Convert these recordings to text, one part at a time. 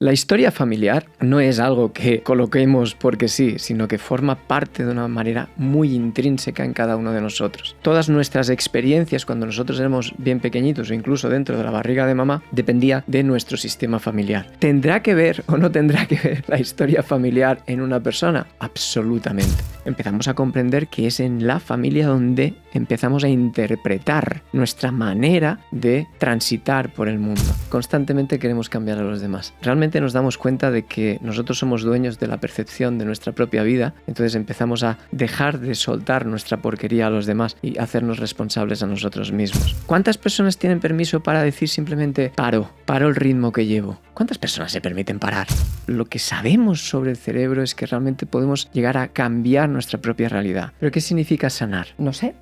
La historia familiar no es algo que coloquemos porque sí, sino que forma parte de una manera muy intrínseca en cada uno de nosotros. Todas nuestras experiencias cuando nosotros éramos bien pequeñitos o incluso dentro de la barriga de mamá dependía de nuestro sistema familiar. ¿Tendrá que ver o no tendrá que ver la historia familiar en una persona? Absolutamente. Empezamos a comprender que es en la familia donde empezamos a interpretar nuestra manera de transitar por el mundo. Constantemente queremos cambiar a los demás. Realmente nos damos cuenta de que nosotros somos dueños de la percepción de nuestra propia vida, entonces empezamos a dejar de soltar nuestra porquería a los demás y hacernos responsables a nosotros mismos. ¿Cuántas personas tienen permiso para decir simplemente paro el ritmo que llevo? ¿Cuántas personas se permiten parar? Lo que sabemos sobre el cerebro es que realmente podemos llegar a cambiar nuestra propia realidad. ¿Pero qué significa sanar? No sé,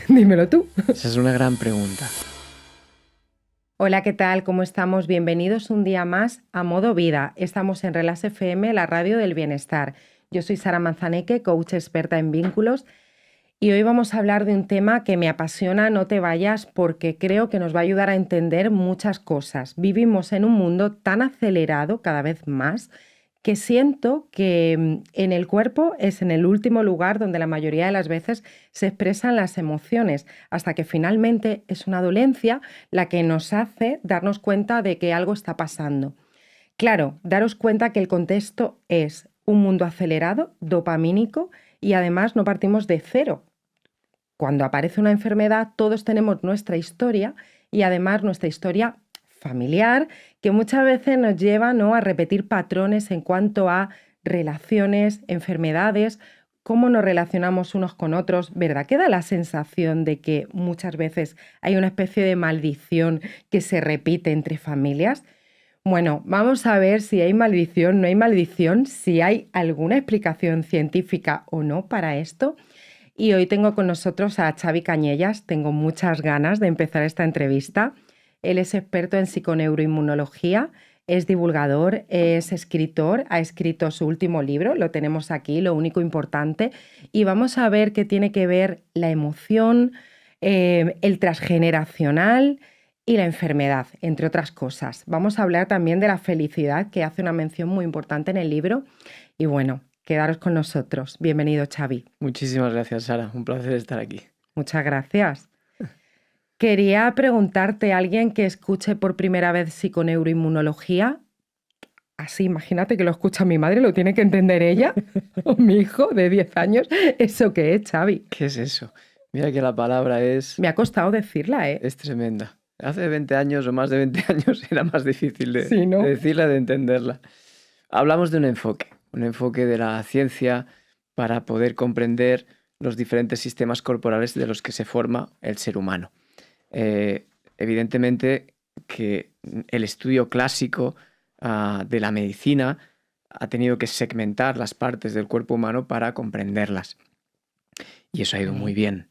dímelo tú. Esa es una gran pregunta. Hola, ¿qué tal? ¿Cómo estamos? Bienvenidos un día más a Modo Vida. Estamos en Relás FM, la radio del bienestar. Yo soy Sara Manzaneque, coach experta en vínculos, y hoy vamos a hablar de un tema que me apasiona, no te vayas, porque creo que nos va a ayudar a entender muchas cosas. Vivimos en un mundo tan acelerado cada vez más que siento que en el cuerpo es en el último lugar donde la mayoría de las veces se expresan las emociones, hasta que finalmente es una dolencia la que nos hace darnos cuenta de que algo está pasando. Claro, daros cuenta que el contexto es un mundo acelerado, dopamínico, y además no partimos de cero. Cuando aparece una enfermedad, todos tenemos nuestra historia y además nuestra historia familiar, que muchas veces nos lleva, ¿no?, a repetir patrones en cuanto a relaciones, enfermedades, cómo nos relacionamos unos con otros, ¿verdad? Que da la sensación de que muchas veces hay una especie de maldición que se repite entre familias. Bueno, vamos a ver si hay maldición, no hay maldición, si hay alguna explicación científica o no para esto. Y hoy tengo con nosotros a Xavi Cañellas. Tengo muchas ganas de empezar esta entrevista. Él es experto en psiconeuroinmunología, es divulgador, es escritor, ha escrito su último libro, lo tenemos aquí, Lo único importante, y vamos a ver qué tiene que ver la emoción, el transgeneracional y la enfermedad, entre otras cosas. Vamos a hablar también de la felicidad, que hace una mención muy importante en el libro. Y bueno, quedaros con nosotros. Bienvenido, Xavi. Muchísimas gracias, Sara. Un placer estar aquí. Muchas gracias. Quería preguntarte a alguien que escuche por primera vez psiconeuroinmunología. Así, imagínate que lo escucha mi madre, lo tiene que entender ella o mi hijo de 10 años. ¿Eso qué es, Xavi? ¿Qué es eso? Mira que la palabra es... Me ha costado decirla, ¿eh? Es tremenda. Hace 20 años o más de 20 años era más difícil de, Sí, ¿no?, de decirla, de entenderla. Hablamos de un enfoque de la ciencia para poder comprender los diferentes sistemas corporales de los que se forma el ser humano. Evidentemente que el estudio clásico de la medicina ha tenido que segmentar las partes del cuerpo humano para comprenderlas. Y eso ha ido muy bien.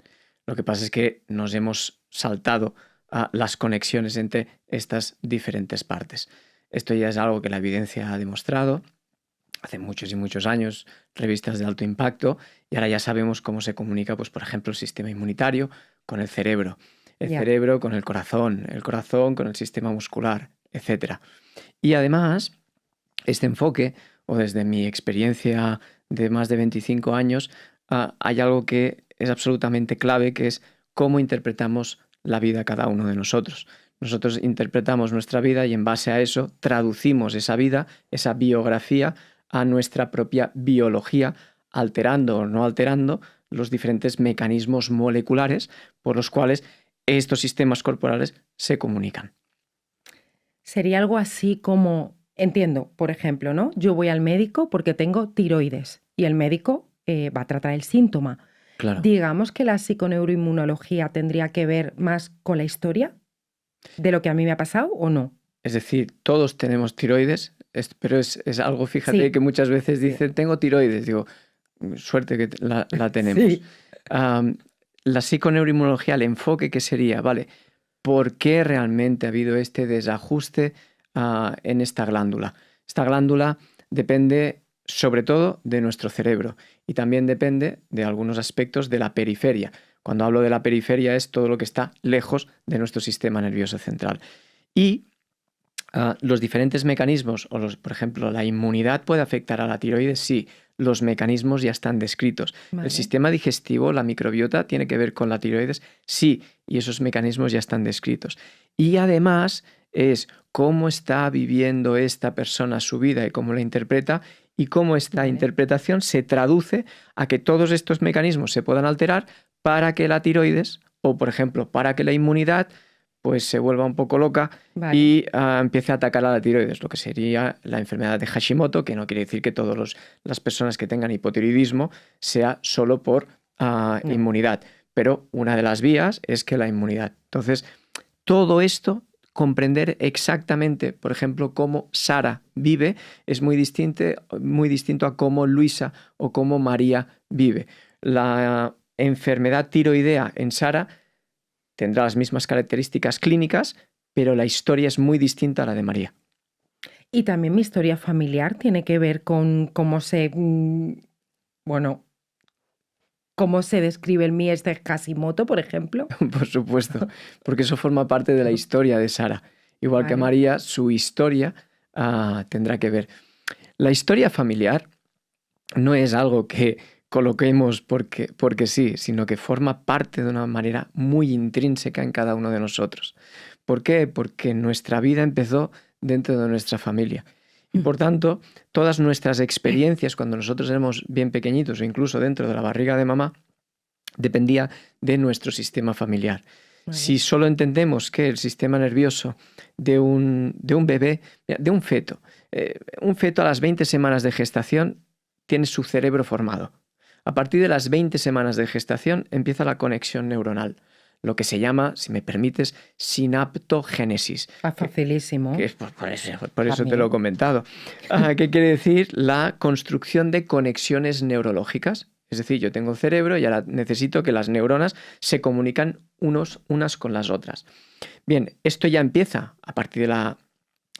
Lo que pasa es que nos hemos saltado a las conexiones entre estas diferentes partes. Esto ya es algo que la evidencia ha demostrado hace muchos y muchos años, revistas de alto impacto, y ahora ya sabemos cómo se comunica, pues, por ejemplo, el sistema inmunitario con el cerebro, el cerebro con el corazón con el sistema muscular, etc. Y además, este enfoque, o desde mi experiencia de más de 25 años, hay algo que es absolutamente clave, que es cómo interpretamos la vida cada uno de nosotros. Nosotros interpretamos nuestra vida y en base a eso traducimos esa vida, esa biografía, a nuestra propia biología, alterando o no alterando los diferentes mecanismos moleculares por los cuales estos sistemas corporales se comunican. Sería algo así como, entiendo, por ejemplo, ¿no? Yo voy al médico porque tengo tiroides y el médico va a tratar el síntoma. Claro. Digamos que la psiconeuroinmunología tendría que ver más con la historia de lo que a mí me ha pasado, ¿o no? Es decir, todos tenemos tiroides, pero es algo, fíjate, Sí. que muchas veces dicen, tengo tiroides. Digo, suerte que la tenemos. Sí. La psiconeuroinmunología, el enfoque que sería, vale, ¿por qué realmente ha habido este desajuste en esta glándula? Esta glándula depende sobre todo de nuestro cerebro y también depende de algunos aspectos de la periferia. Cuando hablo de la periferia es todo lo que está lejos de nuestro sistema nervioso central. Y Los diferentes mecanismos, por ejemplo, la inmunidad puede afectar a la tiroides, sí, los mecanismos ya están descritos. Vale. El sistema digestivo, la microbiota, tiene que ver con la tiroides, sí, y esos mecanismos ya están descritos. Y además es cómo está viviendo esta persona su vida y cómo la interpreta, y cómo esta interpretación se traduce a que todos estos mecanismos se puedan alterar para que la tiroides, o por ejemplo, para que la inmunidad, pues se vuelva un poco loca y empiece a atacar a la tiroides, lo que sería la enfermedad de Hashimoto, que no quiere decir que todas las personas que tengan hipotiroidismo sea solo por inmunidad, pero una de las vías es que la inmunidad. Entonces, todo esto, comprender exactamente, por ejemplo, cómo Sara vive, es muy distinto a cómo Luisa o cómo María vive. La enfermedad tiroidea en Sara tendrá las mismas características clínicas, pero la historia es muy distinta a la de María. Y también mi historia familiar tiene que ver con cómo cómo se describe el mies de Hashimoto, por ejemplo. Por supuesto, porque eso forma parte de la historia de Sara. Igual que María, su historia tendrá que ver. La historia familiar no es algo que coloquemos porque sí, sino que forma parte de una manera muy intrínseca en cada uno de nosotros. ¿Por qué? Porque nuestra vida empezó dentro de nuestra familia. Y por tanto, todas nuestras experiencias cuando nosotros éramos bien pequeñitos o incluso dentro de la barriga de mamá, dependía de nuestro sistema familiar. Vale. Si solo entendemos que el sistema nervioso de un bebé, de un feto a las 20 semanas de gestación tiene su cerebro formado. A partir de las 20 semanas de gestación empieza la conexión neuronal, lo que se llama, si me permites, sinaptogénesis. Facilísimo. Que es por eso te lo he comentado. ¿Qué quiere decir? La construcción de conexiones neurológicas. Es decir, yo tengo cerebro y ahora necesito que las neuronas se comunican unas con las otras. Bien, esto ya empieza a partir de la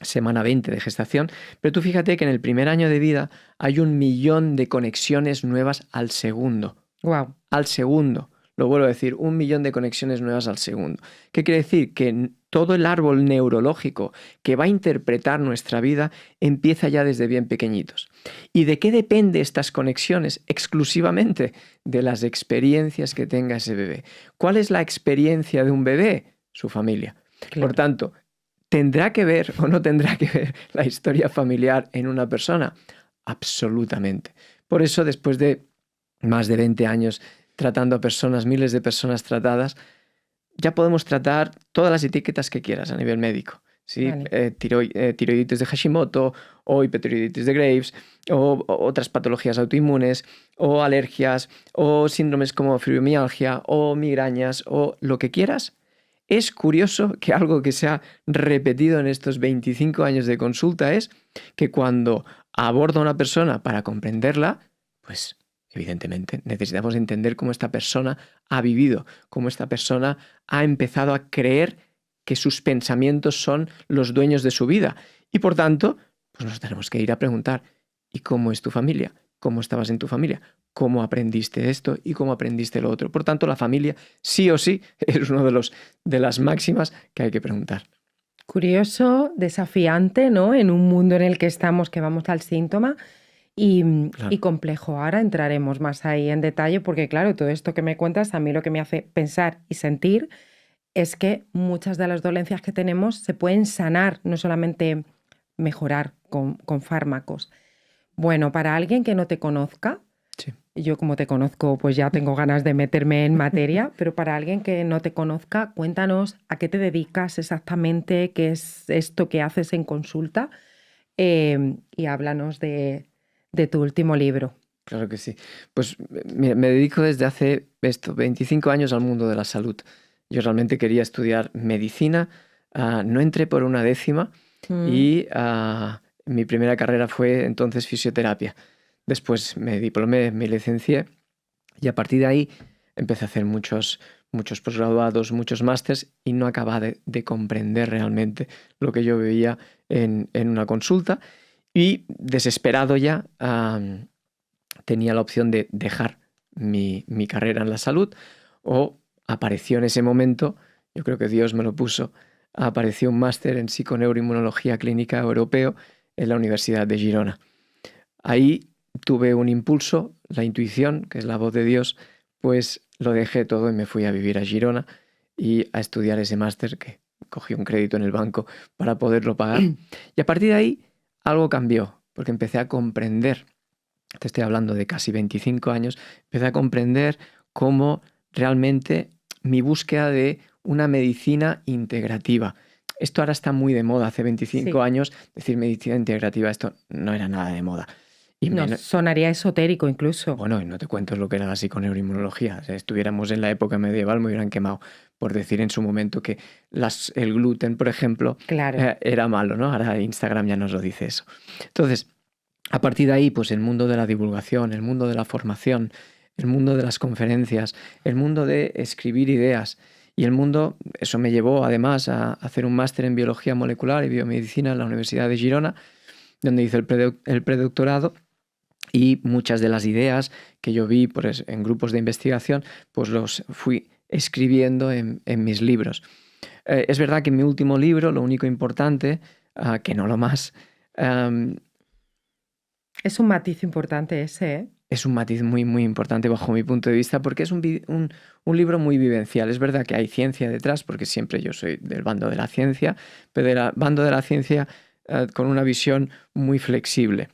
semana 20 de gestación, pero tú fíjate que en el primer año de vida hay 1 millón de conexiones nuevas al segundo. Wow. Al segundo. Lo vuelvo a decir, 1 millón de conexiones nuevas al segundo. ¿Qué quiere decir? Que todo el árbol neurológico que va a interpretar nuestra vida empieza ya desde bien pequeñitos. ¿Y de qué depende estas conexiones? Exclusivamente de las experiencias que tenga ese bebé. ¿Cuál es la experiencia de un bebé? Su familia. Claro. Por tanto, ¿tendrá que ver o no tendrá que ver la historia familiar en una persona? Absolutamente. Por eso, después de más de 20 años tratando a personas, miles de personas tratadas, ya podemos tratar todas las etiquetas que quieras a nivel médico. ¿Sí? Vale. Tiroiditis de Hashimoto, o hipotiroiditis de Graves, o otras patologías autoinmunes, o alergias, o síndromes como fibromialgia, o migrañas, o lo que quieras. Es curioso que algo que se ha repetido en estos 25 años de consulta es que cuando abordo a una persona para comprenderla, pues evidentemente necesitamos entender cómo esta persona ha vivido, cómo esta persona ha empezado a creer que sus pensamientos son los dueños de su vida. Y por tanto, pues nos tenemos que ir a preguntar, ¿y cómo es tu familia? ¿Cómo estabas en tu familia? ¿Cómo aprendiste esto y cómo aprendiste lo otro? Por tanto, la familia sí o sí es una de las máximas que hay que preguntar. Curioso, desafiante, ¿no? En un mundo en el que estamos, que vamos al síntoma. Y complejo. Ahora entraremos más ahí en detalle porque, claro, todo esto que me cuentas a mí lo que me hace pensar y sentir es que muchas de las dolencias que tenemos se pueden sanar, no solamente mejorar con fármacos. Bueno, para alguien que no te conozca, sí. Yo como te conozco pues ya tengo ganas de meterme en materia, pero para alguien que no te conozca, cuéntanos a qué te dedicas exactamente, qué es esto que haces en consulta y háblanos de tu último libro. Claro que sí. Pues me dedico desde hace 25 años al mundo de la salud. Yo realmente quería estudiar medicina, no entré por una décima y mi primera carrera fue entonces fisioterapia. Después me diplomé, me licencié y a partir de ahí empecé a hacer muchos posgraduados, muchos másters y no acababa de comprender realmente lo que yo veía en una consulta. Y desesperado ya tenía la opción de dejar mi carrera en la salud o apareció en ese momento, yo creo que Dios me lo puso, apareció un máster en psiconeuroinmunología clínica europeo en la Universidad de Girona. Ahí tuve un impulso, la intuición, que es la voz de Dios, pues lo dejé todo y me fui a vivir a Girona y a estudiar ese máster, que cogí un crédito en el banco para poderlo pagar. Y a partir de ahí algo cambió, porque empecé a comprender, te estoy hablando de casi 25 años, empecé a comprender cómo realmente mi búsqueda de una medicina integrativa. Esto ahora está muy de moda. Hace 25 años decir medicina integrativa, esto no era nada de moda. Y sonaría esotérico incluso. Bueno, y no te cuento lo que era la psiconeuroinmunología. Si estuviéramos en la época medieval me hubieran quemado por decir en su momento que el gluten, por ejemplo, era malo, ¿no? Ahora Instagram ya nos lo dice eso. Entonces, a partir de ahí, pues el mundo de la divulgación, el mundo de la formación, el mundo de las conferencias, el mundo de escribir ideas y el mundo, eso me llevó además a hacer un máster en biología molecular y biomedicina en la Universidad de Girona, donde hice el predoctorado. Y muchas de las ideas que yo vi pues, en grupos de investigación, pues los fui escribiendo en mis libros. Es verdad que en mi último libro, lo único importante, que no lo más... es un matiz importante ese, ¿eh? Es un matiz muy, muy importante bajo mi punto de vista, porque es un libro muy vivencial. Es verdad que hay ciencia detrás, porque siempre yo soy del bando de la ciencia, pero del bando de la ciencia con una visión muy flexible.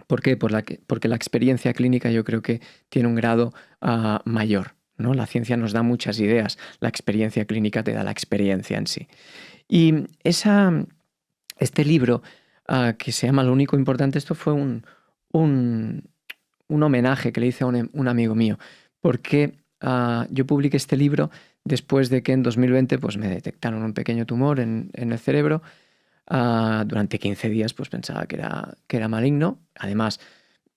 ¿Por qué? Porque la experiencia clínica yo creo que tiene un grado mayor, ¿no? La ciencia nos da muchas ideas, la experiencia clínica te da la experiencia en sí. Y este libro, que se llama Lo único importante, esto fue un homenaje que le hice a un amigo mío, porque yo publiqué este libro después de que en 2020 pues, me detectaron un pequeño tumor en el cerebro. Durante 15 días pues pensaba que era maligno. Además,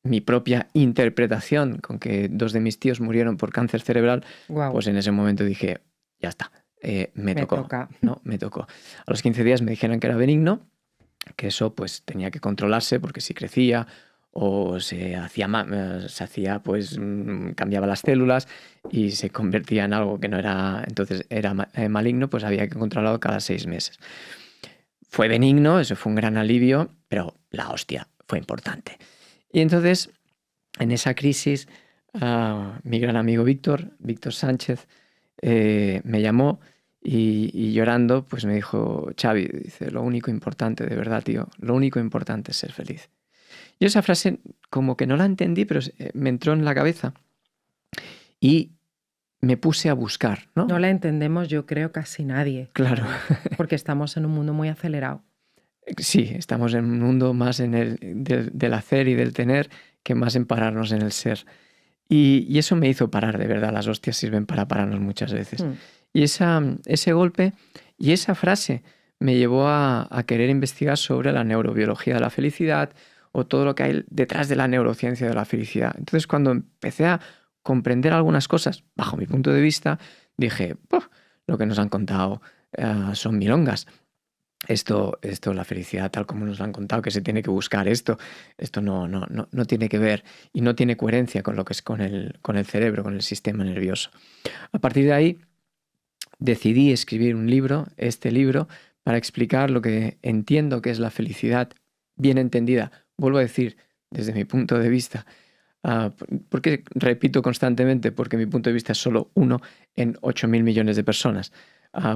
mi propia interpretación con que 2 de mis tíos murieron por cáncer cerebral, pues en ese momento dije, ya está, me tocó. ¿No? Me tocó. A los 15 días me dijeron que era benigno, que eso pues tenía que controlarse porque si crecía o se hacía pues cambiaba las células y se convertía en algo que no era, entonces era maligno, pues había que controlarlo cada 6 meses. Fue benigno, eso fue un gran alivio, pero la hostia fue importante. Y entonces, en esa crisis, mi gran amigo Víctor Sánchez, me llamó y llorando, pues me dijo, Xavi, dice, lo único importante, de verdad, tío, lo único importante es ser feliz. Yo esa frase como que no la entendí, pero me entró en la cabeza y me puse a buscar, ¿no? No la entendemos, yo creo, casi nadie. Claro. Porque estamos en un mundo muy acelerado. Sí, estamos en un mundo más del hacer y del tener que más en pararnos en el ser. Y eso me hizo parar, de verdad. Las hostias sirven para pararnos muchas veces. Y ese golpe y esa frase me llevó a querer investigar sobre la neurobiología de la felicidad o todo lo que hay detrás de la neurociencia de la felicidad. Entonces, cuando empecé a comprender algunas cosas, bajo mi punto de vista, dije, lo que nos han contado son milongas. Esto, la felicidad tal como nos lo han contado, que se tiene que buscar esto no tiene que ver y no tiene coherencia con lo que es con el cerebro, con el sistema nervioso. A partir de ahí decidí escribir un libro, este libro, para explicar lo que entiendo que es la felicidad bien entendida. Vuelvo a decir, desde mi punto de vista, porque repito constantemente, porque mi punto de vista es solo 1 en 8.000 millones de personas.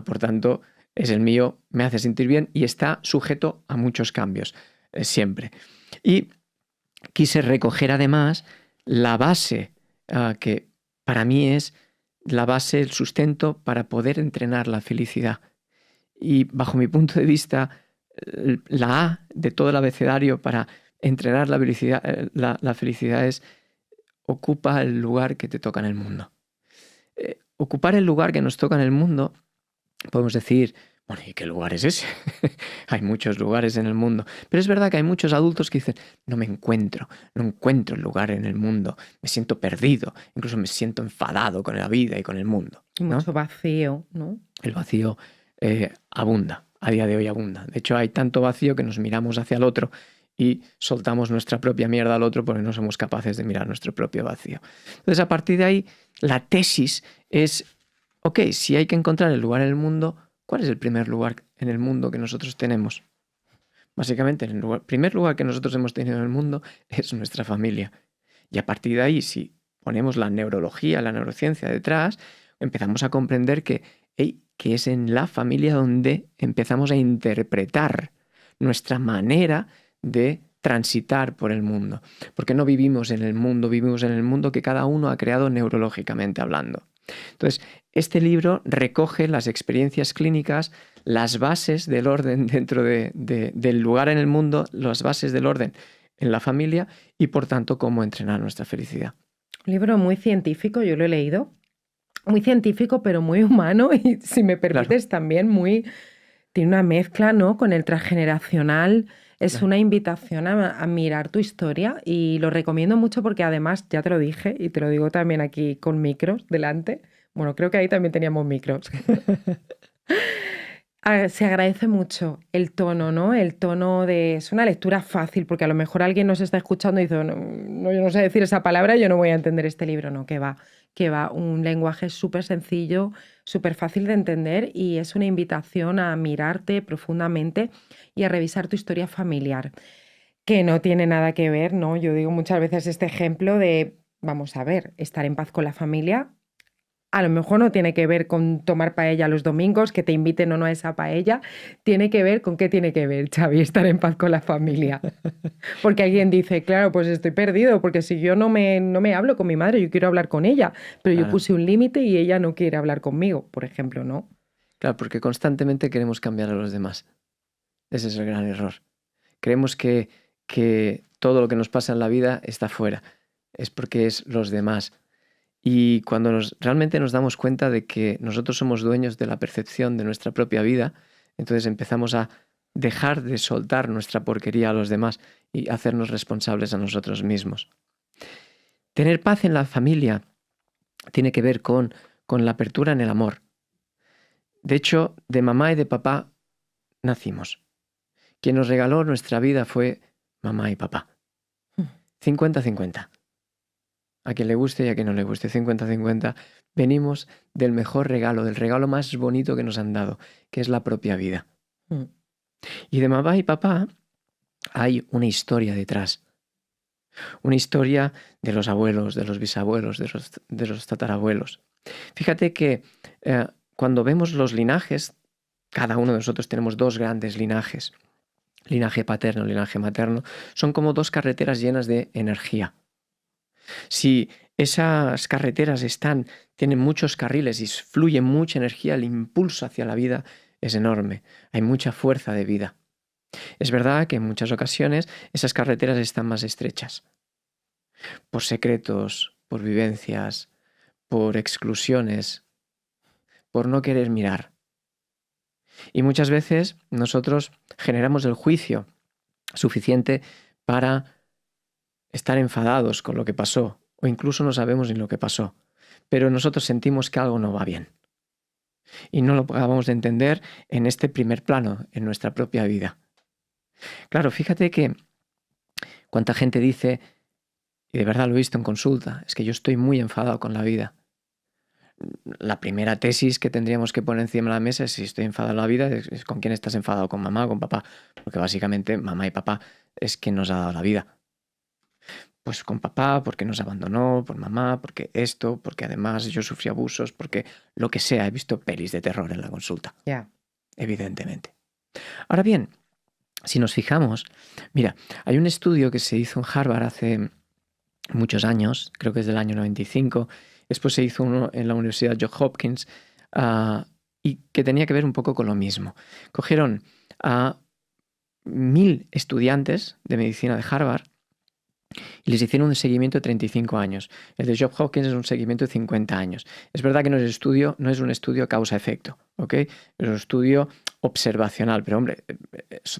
Por tanto, es el mío, me hace sentir bien y está sujeto a muchos cambios, siempre. Y quise recoger además la base, que para mí es la base, el sustento para poder entrenar la felicidad. Y bajo mi punto de vista, la A de todo el abecedario para entrenar la felicidad es ocupa el lugar que te toca en el mundo. Ocupar el lugar que nos toca en el mundo, podemos decir, bueno, ¿y qué lugar es ese? Hay muchos lugares en el mundo. Pero es verdad que hay muchos adultos que dicen, no encuentro el lugar en el mundo, me siento perdido, incluso me siento enfadado con la vida y con el mundo, ¿no? Mucho vacío, ¿no? El vacío abunda, a día de hoy abunda. De hecho, hay tanto vacío que nos miramos hacia el otro y soltamos nuestra propia mierda al otro porque no somos capaces de mirar nuestro propio vacío. Entonces, a partir de ahí, la tesis es, ok, si hay que encontrar el lugar en el mundo, ¿cuál es el primer lugar en el mundo que nosotros tenemos. Básicamente, el primer lugar que nosotros hemos tenido en el mundo es nuestra familia. Y a partir de ahí, si ponemos la neurología, la neurociencia detrás, empezamos a comprender que es en la familia donde empezamos a interpretar nuestra manera de transitar por el mundo. Porque no vivimos en el mundo, vivimos en el mundo que cada uno ha creado neurológicamente hablando. Entonces, este libro recoge las experiencias clínicas, las bases del orden dentro del lugar en el mundo, las bases del orden en la familia y, por tanto, cómo entrenar nuestra felicidad. Un libro muy científico, yo lo he leído. Muy científico, pero muy humano y, si me permites, también muy... Tiene una mezcla, ¿no?, con el transgeneracional. Es una invitación a mirar tu historia y lo recomiendo mucho porque además, ya te lo dije y te lo digo también aquí con micros delante. Bueno, creo que ahí también teníamos micros. Se agradece mucho el tono, ¿no? El tono de... Es una lectura fácil porque a lo mejor alguien nos está escuchando y dice, no, yo no sé decir esa palabra, yo no voy a entender este libro. No, que va. Un lenguaje súper sencillo, súper fácil de entender y es una invitación a mirarte profundamente y a revisar tu historia familiar, que no tiene nada que ver, ¿no? Yo digo muchas veces este ejemplo de, vamos a ver, estar en paz con la familia. A lo mejor no tiene que ver con tomar paella los domingos, que te inviten o no a esa paella. Tiene que ver con qué tiene que ver, Xavi, estar en paz con la familia. Porque alguien dice, claro, pues estoy perdido, porque si yo no me hablo con mi madre, yo quiero hablar con ella, pero Claro. yo puse un límite y ella no quiere hablar conmigo, por ejemplo, ¿no? Claro, porque constantemente queremos cambiar a los demás. Ese es el gran error. Creemos que todo lo que nos pasa en la vida está fuera. Es porque es los demás. Y cuando realmente nos damos cuenta de que nosotros somos dueños de la percepción de nuestra propia vida, entonces empezamos a dejar de soltar nuestra porquería a los demás y hacernos responsables a nosotros mismos. Tener paz en la familia tiene que ver con la apertura en el amor. De hecho, de mamá y de papá nacimos. Quien nos regaló nuestra vida fue mamá y papá. 50-50. A quien le guste y a quien no le guste, 50-50. Venimos del mejor regalo, del regalo más bonito que nos han dado, que es la propia vida. Y de mamá y papá hay una historia detrás. Una historia de los abuelos, de los bisabuelos, de los tatarabuelos. Fíjate que cuando vemos los linajes, cada uno de nosotros tenemos dos grandes linajes. Linaje paterno, linaje materno. Son como dos carreteras llenas de energía. Si esas carreteras tienen muchos carriles y fluye mucha energía, el impulso hacia la vida es enorme. Hay mucha fuerza de vida. Es verdad que en muchas ocasiones esas carreteras están más estrechas. Por secretos, por vivencias, por exclusiones, por no querer mirar. Y muchas veces nosotros generamos el juicio suficiente para estar enfadados con lo que pasó, o incluso no sabemos ni lo que pasó, pero nosotros sentimos que algo no va bien. Y no lo acabamos de entender en este primer plano, en nuestra propia vida. Claro, fíjate que cuánta gente dice, y de verdad lo he visto en consulta, es que yo estoy muy enfadado con la vida. La primera tesis que tendríamos que poner encima de la mesa es si estoy enfadado en la vida, es con quién estás enfadado, con mamá o con papá, porque básicamente mamá y papá es quien nos ha dado la vida. Pues con papá, porque nos abandonó, por mamá, porque esto, porque además yo sufrí abusos, porque lo que sea, he visto pelis de terror en la consulta. Ya. Evidentemente. Ahora bien, si nos fijamos, mira, hay un estudio que se hizo en Harvard hace muchos años, creo que es del año 95, después se hizo uno en la Universidad Johns Hopkins, y que tenía que ver un poco con lo mismo. Cogieron a 1000 estudiantes de medicina de Harvard y les hicieron un seguimiento de 35 años. El de Johns Hopkins es un seguimiento de 50 años. Es verdad que no es un estudio causa-efecto, ¿ok? Es un estudio observacional, pero hombre,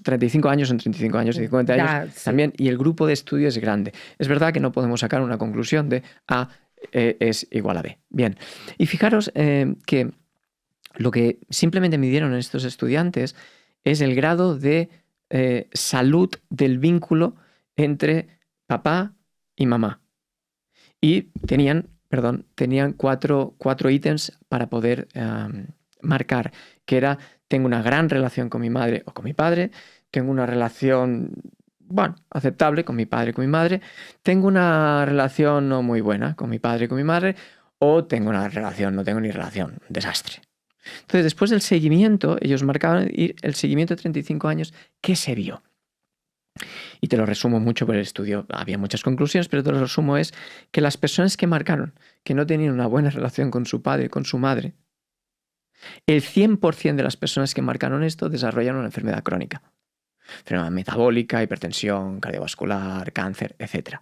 35 años son 35 años y 50 años también, y el grupo de estudio es grande. Es verdad que no podemos sacar una conclusión de A es igual a B. Bien, y fijaros que lo que simplemente midieron en estos estudiantes es el grado de salud del vínculo entre papá y mamá. Y tenían 4 ítems para poder marcar que era, tengo una gran relación con mi madre o con mi padre, tengo una relación, bueno, aceptable con mi padre y con mi madre, tengo una relación no muy buena con mi padre y con mi madre, o tengo una relación, no tengo ni relación, un desastre. Entonces, después del seguimiento, ellos marcaban el seguimiento de 35 años, ¿qué se vio? Y te lo resumo mucho por el estudio, había muchas conclusiones, pero te lo resumo es que las personas que marcaron que no tenían una buena relación con su padre y con su madre, el 100% de las personas que marcaron esto desarrollaron una enfermedad crónica. Enfermedad metabólica, hipertensión, cardiovascular, cáncer, etc.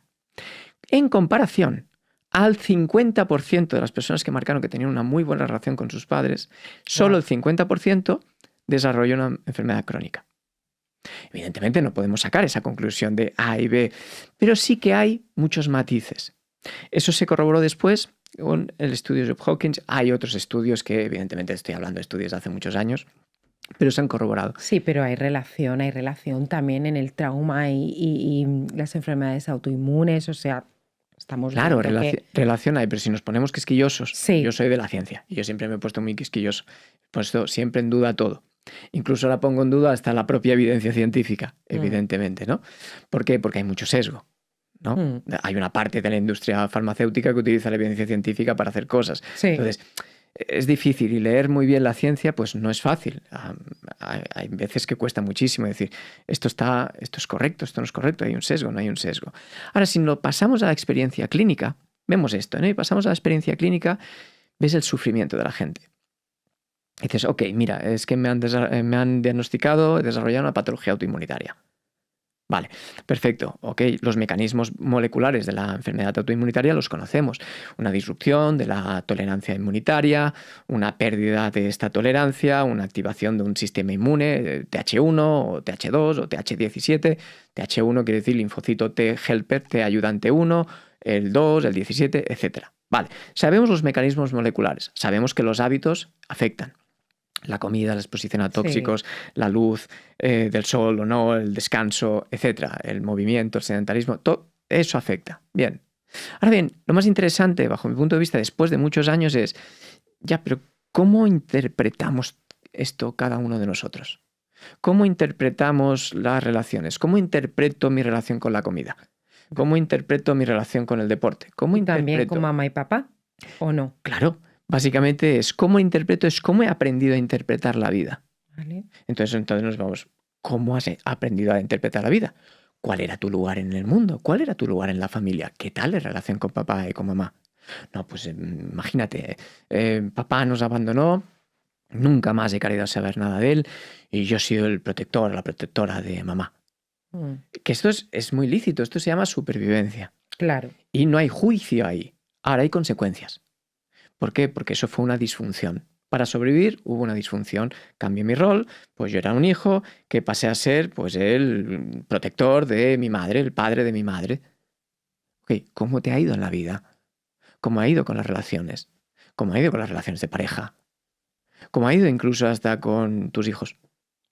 En comparación al 50% de las personas que marcaron que tenían una muy buena relación con sus padres, solo el 50% desarrolló una enfermedad crónica. Evidentemente no podemos sacar esa conclusión de A y B, pero sí que hay muchos matices. Eso se corroboró después con el estudio de Job Hawkins. Hay otros estudios que, evidentemente, estoy hablando de estudios de hace muchos años, pero se han corroborado. Sí, pero hay relación también en el trauma y las enfermedades autoinmunes, o sea, estamos claro, viendo que... relación hay, pero si nos ponemos quisquillosos, sí. Yo soy de la ciencia y yo siempre me he puesto muy quisquilloso, puesto siempre en duda todo. Incluso la pongo en duda hasta la propia evidencia científica, evidentemente, ¿no? ¿Por qué? Porque hay mucho sesgo, ¿no? Hay una parte de la industria farmacéutica que utiliza la evidencia científica para hacer cosas. Sí. Entonces, es difícil y leer muy bien la ciencia pues no es fácil. Hay veces que cuesta muchísimo decir esto es correcto, esto no es correcto, hay un sesgo, no hay un sesgo. Ahora, si lo pasamos a la experiencia clínica, vemos esto, ¿no? Y pasamos a la experiencia clínica, ves el sufrimiento de la gente. Y dices, ok, mira, es que me han diagnosticado, he desarrollado una patología autoinmunitaria. Vale, perfecto, ok, los mecanismos moleculares de la enfermedad autoinmunitaria los conocemos. Una disrupción de la tolerancia inmunitaria, una pérdida de esta tolerancia, una activación de un sistema inmune, TH1 o TH2 o TH17. TH1 quiere decir linfocito T helper, T ayudante 1, el 2, el 17, etc. Vale, sabemos los mecanismos moleculares, sabemos que los hábitos afectan. La comida, la exposición a tóxicos, la luz del sol o no, el descanso, etc. El movimiento, el sedentarismo, todo eso afecta. Bien. Ahora bien, lo más interesante, bajo mi punto de vista, después de muchos años es, ya, pero ¿cómo interpretamos esto cada uno de nosotros? ¿Cómo interpretamos las relaciones? ¿Cómo interpreto mi relación con la comida? ¿Cómo interpreto mi relación con el deporte? ¿Cómo interpreto? ¿También con mamá y papá o no? Claro. Básicamente es cómo interpreto, es cómo he aprendido a interpretar la vida. Vale. Entonces nos vamos, ¿cómo has aprendido a interpretar la vida? ¿Cuál era tu lugar en el mundo? ¿Cuál era tu lugar en la familia? ¿Qué tal la relación con papá y con mamá? No, pues imagínate, papá nos abandonó, nunca más he querido saber nada de él y yo he sido el protector, la protectora de mamá. Que esto es muy lícito, esto se llama supervivencia. Claro. Y no hay juicio ahí, ahora hay consecuencias. ¿Por qué? Porque eso fue una disfunción. Para sobrevivir hubo una disfunción. Cambié mi rol, pues yo era un hijo que pasé a ser pues el protector de mi madre, el padre de mi madre. Okay, ¿cómo te ha ido en la vida? ¿Cómo ha ido con las relaciones? ¿Cómo ha ido con las relaciones de pareja? ¿Cómo ha ido incluso hasta con tus hijos?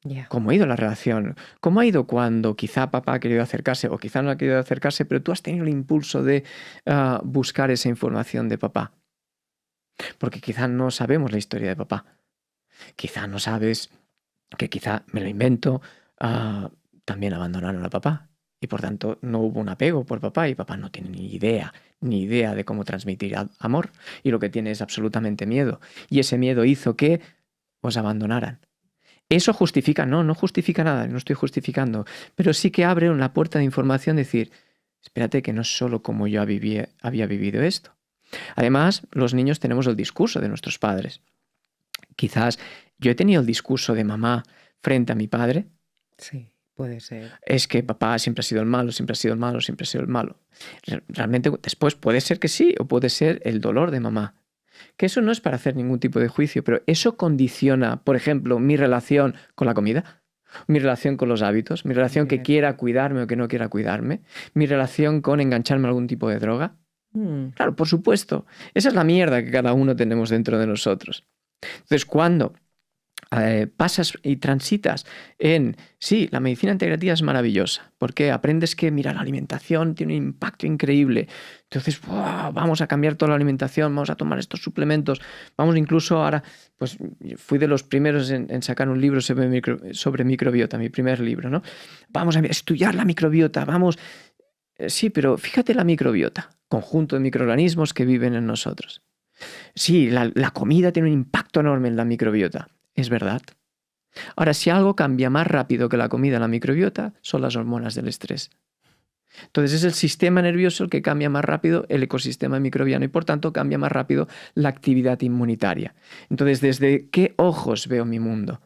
Yeah. ¿Cómo ha ido la relación? ¿Cómo ha ido cuando quizá papá ha querido acercarse o quizá no ha querido acercarse, pero tú has tenido el impulso de buscar esa información de papá? Porque quizá no sabemos la historia de papá. Quizá no sabes que quizá, me lo invento, también abandonaron a papá. Y por tanto no hubo un apego por papá y papá no tiene ni idea de cómo transmitir amor. Y lo que tiene es absolutamente miedo. Y ese miedo hizo que os abandonaran. ¿Eso justifica? No, no justifica nada, no estoy justificando. Pero sí que abre una puerta de información, decir, espérate que no es solo como yo había vivido esto. Además, los niños tenemos el discurso de nuestros padres. Quizás yo he tenido el discurso de mamá frente a mi padre. Sí, puede ser. Es que papá siempre ha sido el malo, siempre ha sido el malo, siempre ha sido el malo. Realmente después puede ser que sí o puede ser el dolor de mamá. Que eso no es para hacer ningún tipo de juicio, pero eso condiciona, por ejemplo, mi relación con la comida, mi relación con los hábitos, mi relación que quiera cuidarme o que no quiera cuidarme, mi relación con engancharme a algún tipo de droga. Claro, por supuesto. Esa es la mierda que cada uno tenemos dentro de nosotros. Entonces, cuando pasas y transitas en, sí, la medicina integrativa es maravillosa, porque aprendes que, mira, la alimentación tiene un impacto increíble. Entonces, ¡buah!, vamos a cambiar toda la alimentación, vamos a tomar estos suplementos, vamos incluso ahora, pues fui de los primeros en sacar un libro sobre microbiota, mi primer libro, ¿no? Vamos a estudiar la microbiota, vamos. Sí, pero fíjate la microbiota, conjunto de microorganismos que viven en nosotros. Sí, la comida tiene un impacto enorme en la microbiota. Es verdad. Ahora, si algo cambia más rápido que la comida en la microbiota, son las hormonas del estrés. Entonces es el sistema nervioso el que cambia más rápido el ecosistema microbiano y por tanto cambia más rápido la actividad inmunitaria. Entonces, ¿desde qué ojos veo mi mundo?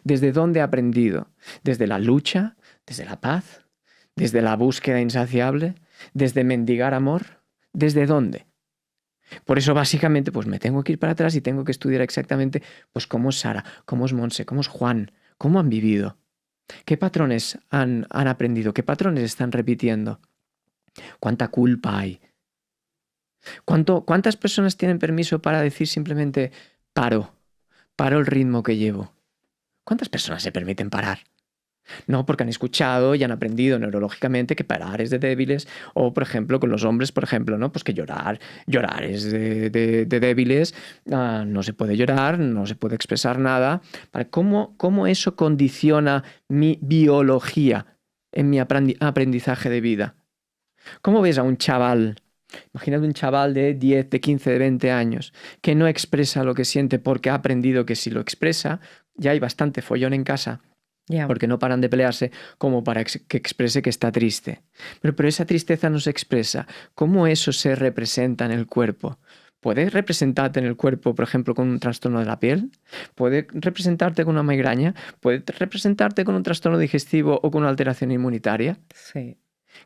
¿Desde dónde he aprendido? ¿Desde la lucha? ¿Desde la paz? ¿Desde la búsqueda insaciable? ¿Desde mendigar amor? ¿Desde dónde? Por eso básicamente pues me tengo que ir para atrás y tengo que estudiar exactamente pues cómo es Sara, cómo es Monse, cómo es Juan, cómo han vivido, qué patrones han aprendido, qué patrones están repitiendo, cuánta culpa hay, cuántas personas tienen permiso para decir simplemente paro el ritmo que llevo. ¿Cuántas personas se permiten parar? No, porque han escuchado y han aprendido neurológicamente que parar es de débiles, o por ejemplo con los hombres, por ejemplo, ¿no? Pues que llorar es de débiles, no se puede llorar, no se puede expresar nada. ¿Cómo eso condiciona mi biología en mi aprendizaje de vida? ¿Cómo ves a un chaval? Imagínate un chaval de 10, de 15, de 20 años que no expresa lo que siente porque ha aprendido que si lo expresa, ya hay bastante follón en casa. Yeah. Porque no paran de pelearse como para que exprese que está triste. Pero esa tristeza no se expresa. ¿Cómo eso se representa en el cuerpo? ¿Puede representarte en el cuerpo, por ejemplo, con un trastorno de la piel? ¿Puede representarte con una migraña? ¿Puede representarte con un trastorno digestivo o con una alteración inmunitaria? Sí.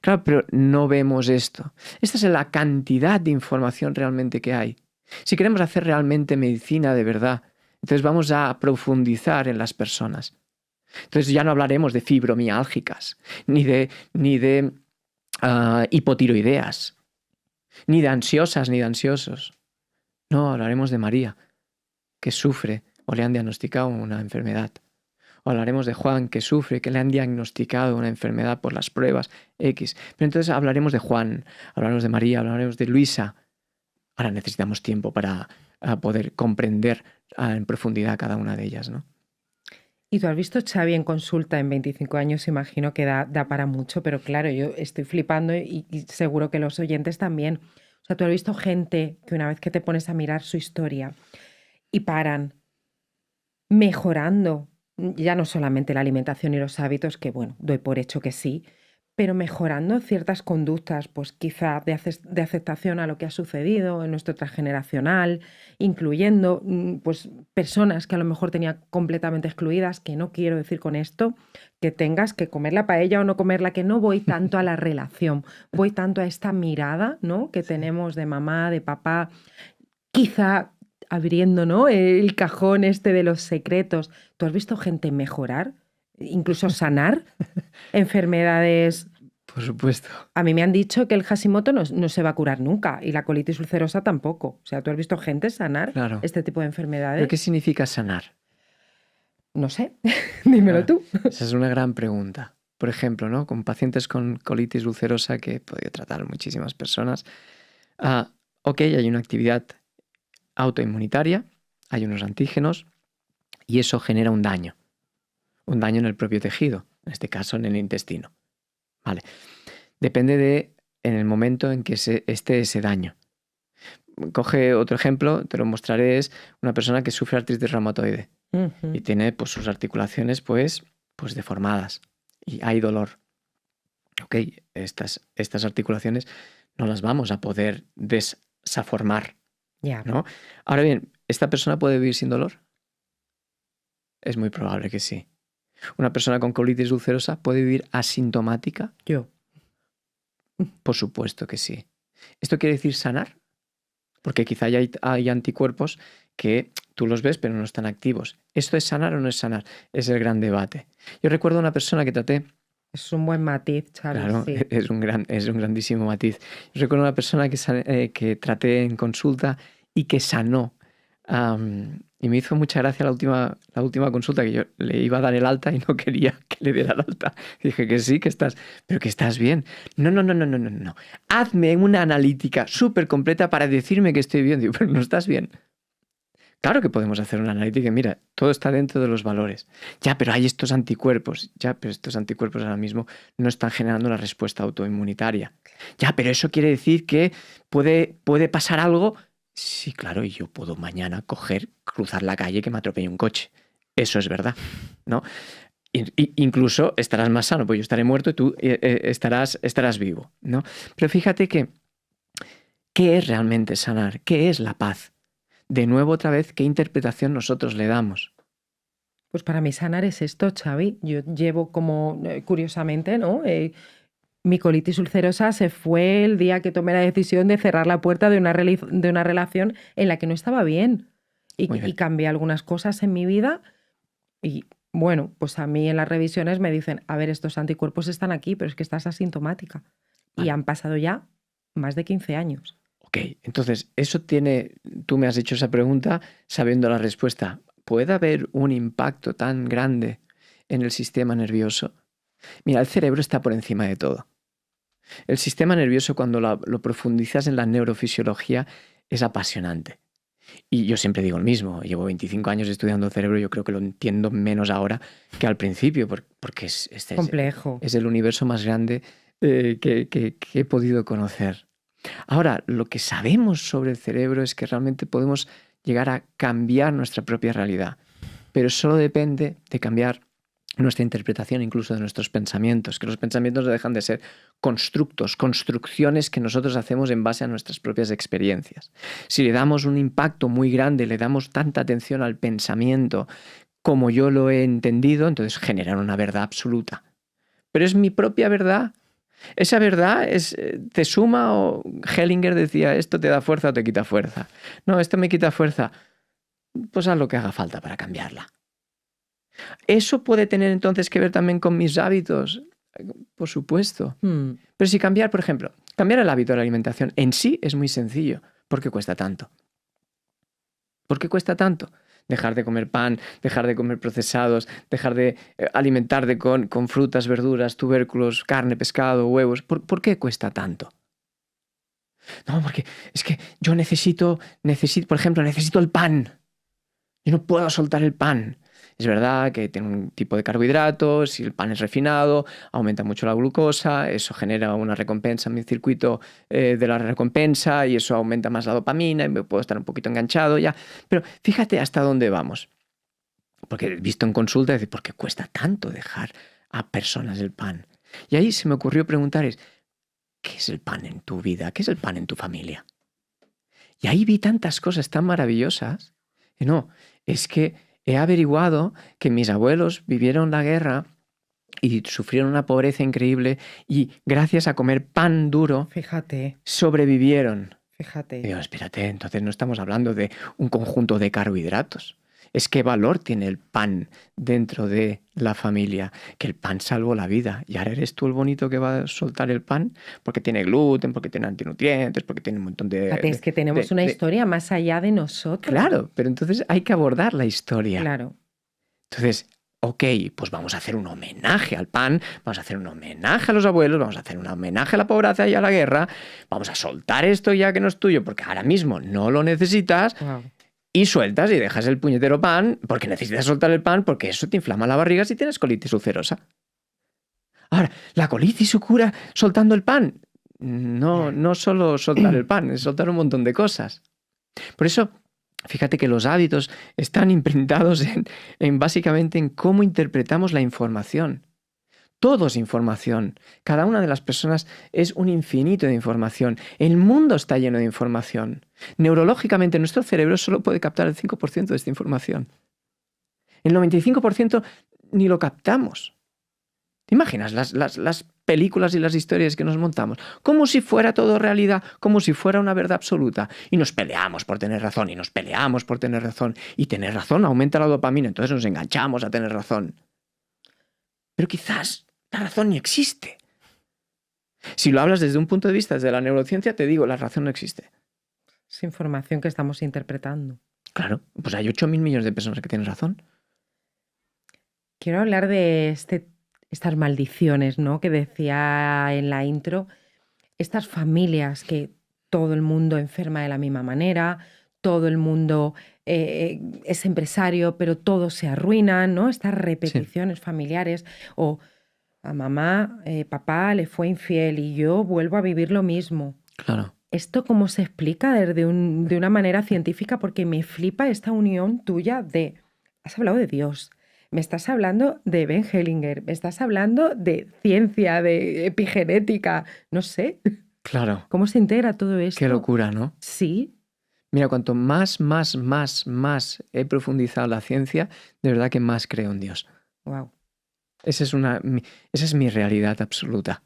Claro, pero no vemos esto. Esta es la cantidad de información realmente que hay. Si queremos hacer realmente medicina de verdad, entonces vamos a profundizar en las personas. Entonces ya no hablaremos de fibromiálgicas, ni de hipotiroideas, ni de ansiosas, ni de ansiosos. No, hablaremos de María, que sufre o le han diagnosticado una enfermedad. O hablaremos de Juan, que sufre, que le han diagnosticado una enfermedad por las pruebas X. Pero entonces hablaremos de Juan, hablaremos de María, hablaremos de Luisa. Ahora necesitamos tiempo para poder comprender en profundidad cada una de ellas, ¿no? Y tú has visto, Xavi, en consulta en 25 años, imagino que da para mucho, pero claro, yo estoy flipando y seguro que los oyentes también. O sea, tú has visto gente que una vez que te pones a mirar su historia y paran mejorando, ya no solamente la alimentación y los hábitos, que bueno, doy por hecho que sí, pero mejorando ciertas conductas, pues quizá de aceptación a lo que ha sucedido en nuestro transgeneracional, incluyendo pues personas que a lo mejor tenía completamente excluidas, que no quiero decir con esto que tengas que comer la paella o no comerla, que no voy tanto a la relación, voy tanto a esta mirada, ¿no?, que tenemos de mamá, de papá, quizá abriendo, ¿no?, el cajón este de los secretos. ¿Tú has visto gente mejorar, incluso sanar enfermedades? Por supuesto. A mí me han dicho que el Hashimoto no se va a curar nunca y la colitis ulcerosa tampoco. O sea, ¿tú has visto gente sanar este tipo de enfermedades? ¿Pero qué significa sanar? No sé, dímelo tú. Esa es una gran pregunta. Por ejemplo, ¿no?, con pacientes con colitis ulcerosa, que he podido tratar muchísimas personas, ok, hay una actividad autoinmunitaria, hay unos antígenos y eso genera un daño en el propio tejido, en este caso en el intestino. Vale. Depende en el momento en que esté ese daño. Coge otro ejemplo, te lo mostraré, es una persona que sufre artritis reumatoide y tiene pues sus articulaciones pues deformadas y hay dolor. Ok, estas articulaciones no las vamos a poder desaformar. Yeah. ¿No? Ahora bien, ¿esta persona puede vivir sin dolor? Es muy probable que sí. ¿Una persona con colitis ulcerosa puede vivir asintomática? Yo. Por supuesto que sí. ¿Esto quiere decir sanar? Porque quizá hay anticuerpos que tú los ves pero no están activos. ¿Esto es sanar o no es sanar? Es el gran debate. Yo recuerdo una persona que traté. Es un buen matiz, Xavi. Claro, sí. es un grandísimo matiz. Yo recuerdo una persona que traté en consulta y que sanó Y me hizo mucha gracia la última consulta, que yo le iba a dar el alta y no quería que le diera el alta. Dije que sí, pero que estás bien. No, no, no, no, no, no, no. Hazme una analítica súper completa para decirme que estoy bien. Digo, pero no estás bien. Claro que podemos hacer una analítica y mira, todo está dentro de los valores. Ya, pero hay estos anticuerpos. Ya, pero estos anticuerpos ahora mismo no están generando la respuesta autoinmunitaria. Ya, pero eso quiere decir que puede pasar algo. Sí, claro, y yo puedo mañana cruzar la calle que me atropelle un coche. Eso es verdad, ¿no? Incluso estarás más sano, pues yo estaré muerto y tú estarás vivo, ¿no? Pero fíjate que, ¿qué es realmente sanar? ¿Qué es la paz? De nuevo, otra vez, ¿qué interpretación nosotros le damos? Pues para mí sanar es esto, Xavi. Yo llevo como, curiosamente, ¿no? Mi colitis ulcerosa se fue el día que tomé la decisión de cerrar la puerta de una relación en la que no estaba bien. Y cambié algunas cosas en mi vida y, bueno, pues a mí en las revisiones me dicen, a ver, estos anticuerpos están aquí, pero es que estás asintomática. Vale. Y han pasado ya más de 15 años. Ok, entonces, tú me has hecho esa pregunta sabiendo la respuesta. ¿Puede haber un impacto tan grande en el sistema nervioso? Mira, el cerebro está por encima de todo. El sistema nervioso, cuando lo profundizas en la neurofisiología, es apasionante. Y yo siempre digo lo mismo, llevo 25 años estudiando el cerebro, yo creo que lo entiendo menos ahora que al principio, porque es complejo. Es el universo más grande que he podido conocer. Ahora, lo que sabemos sobre el cerebro es que realmente podemos llegar a cambiar nuestra propia realidad, pero solo depende de cambiar nuestra interpretación incluso de nuestros pensamientos, que los pensamientos dejan de ser construcciones que nosotros hacemos en base a nuestras propias experiencias. Si le damos un impacto muy grande, le damos tanta atención al pensamiento como yo lo he entendido, entonces generan una verdad absoluta. Pero es mi propia verdad. Esa verdad te suma, o Hellinger decía, esto te da fuerza o te quita fuerza. No, esto me quita fuerza. Pues haz lo que haga falta para cambiarla. ¿Eso puede tener entonces que ver también con mis hábitos? Por supuesto. Pero si cambiar, por ejemplo, cambiar el hábito de la alimentación en sí es muy sencillo. ¿Por qué cuesta tanto? ¿Por qué cuesta tanto? Dejar de comer pan, dejar de comer procesados, dejar de alimentarte con frutas, verduras, tubérculos, carne, pescado, huevos. ¿Por qué cuesta tanto? No, porque es que yo necesito, por ejemplo, necesito el pan. Yo no puedo soltar el pan. Es verdad que tiene un tipo de carbohidratos, si el pan es refinado, aumenta mucho la glucosa, eso genera una recompensa en mi circuito de la recompensa y eso aumenta más la dopamina y me puedo estar un poquito enganchado ya. Pero fíjate hasta dónde vamos. Porque he visto en consulta decir, ¿por qué cuesta tanto dejar a personas el pan? Y ahí se me ocurrió preguntar, ¿qué es el pan en tu vida? ¿Qué es el pan en tu familia? Y ahí vi tantas cosas tan maravillosas. Y no, es que he averiguado que mis abuelos vivieron la guerra y sufrieron una pobreza increíble y gracias a comer pan duro, fíjate, sobrevivieron. Fíjate. Y digo, espérate, entonces no estamos hablando de un conjunto de carbohidratos. Es qué valor tiene el pan dentro de la familia, que el pan salvó la vida. Y ahora eres tú el bonito que va a soltar el pan porque tiene gluten, porque tiene antinutrientes, porque tiene un montón de... Fíjate, es que tenemos una historia más allá de nosotros. Claro, pero entonces hay que abordar la historia. Claro. Entonces, ok, pues vamos a hacer un homenaje al pan, vamos a hacer un homenaje a los abuelos, vamos a hacer un homenaje a la pobreza y a la guerra, vamos a soltar esto ya que no es tuyo porque ahora mismo no lo necesitas. Wow. Y sueltas y dejas el puñetero pan porque necesitas soltar el pan porque eso te inflama la barriga si tienes colitis ulcerosa. Ahora, ¿la colitis se cura soltando el pan? No solo soltar el pan, es soltar un montón de cosas. Por eso, fíjate que los hábitos están imprintados en básicamente en cómo interpretamos la información. Todo es información. Cada una de las personas es un infinito de información. El mundo está lleno de información. Neurológicamente, nuestro cerebro solo puede captar el 5% de esta información. El 95% ni lo captamos. ¿Te imaginas las películas y las historias que nos montamos? Como si fuera todo realidad, como si fuera una verdad absoluta. Y nos peleamos por tener razón, y nos peleamos por tener razón. Y tener razón aumenta la dopamina, entonces nos enganchamos a tener razón. Pero quizás la razón ni existe. Si lo hablas desde un punto de vista desde la neurociencia, te digo, la razón no existe. Es información que estamos interpretando. Claro, pues hay 8.000 millones de personas que tienen razón. Quiero hablar de estas maldiciones, ¿no? Que decía en la intro, estas familias que todo el mundo enferma de la misma manera, todo el mundo es empresario, pero todos se arruinan, ¿no? Estas Sí, repeticiones familiares o a mamá, papá le fue infiel y yo vuelvo a vivir lo mismo. claro. ¿Esto cómo se explica de una manera científica? Porque me flipa esta unión tuya de... Has hablado de Dios, me estás hablando de Ben Hellinger, me estás hablando de ciencia, de epigenética, no sé. Claro. ¿Cómo se integra todo Qué esto? locura, ¿no? Sí, Mira, cuanto más he profundizado la ciencia, de verdad que más creo en Dios. wow. Esa es mi realidad absoluta.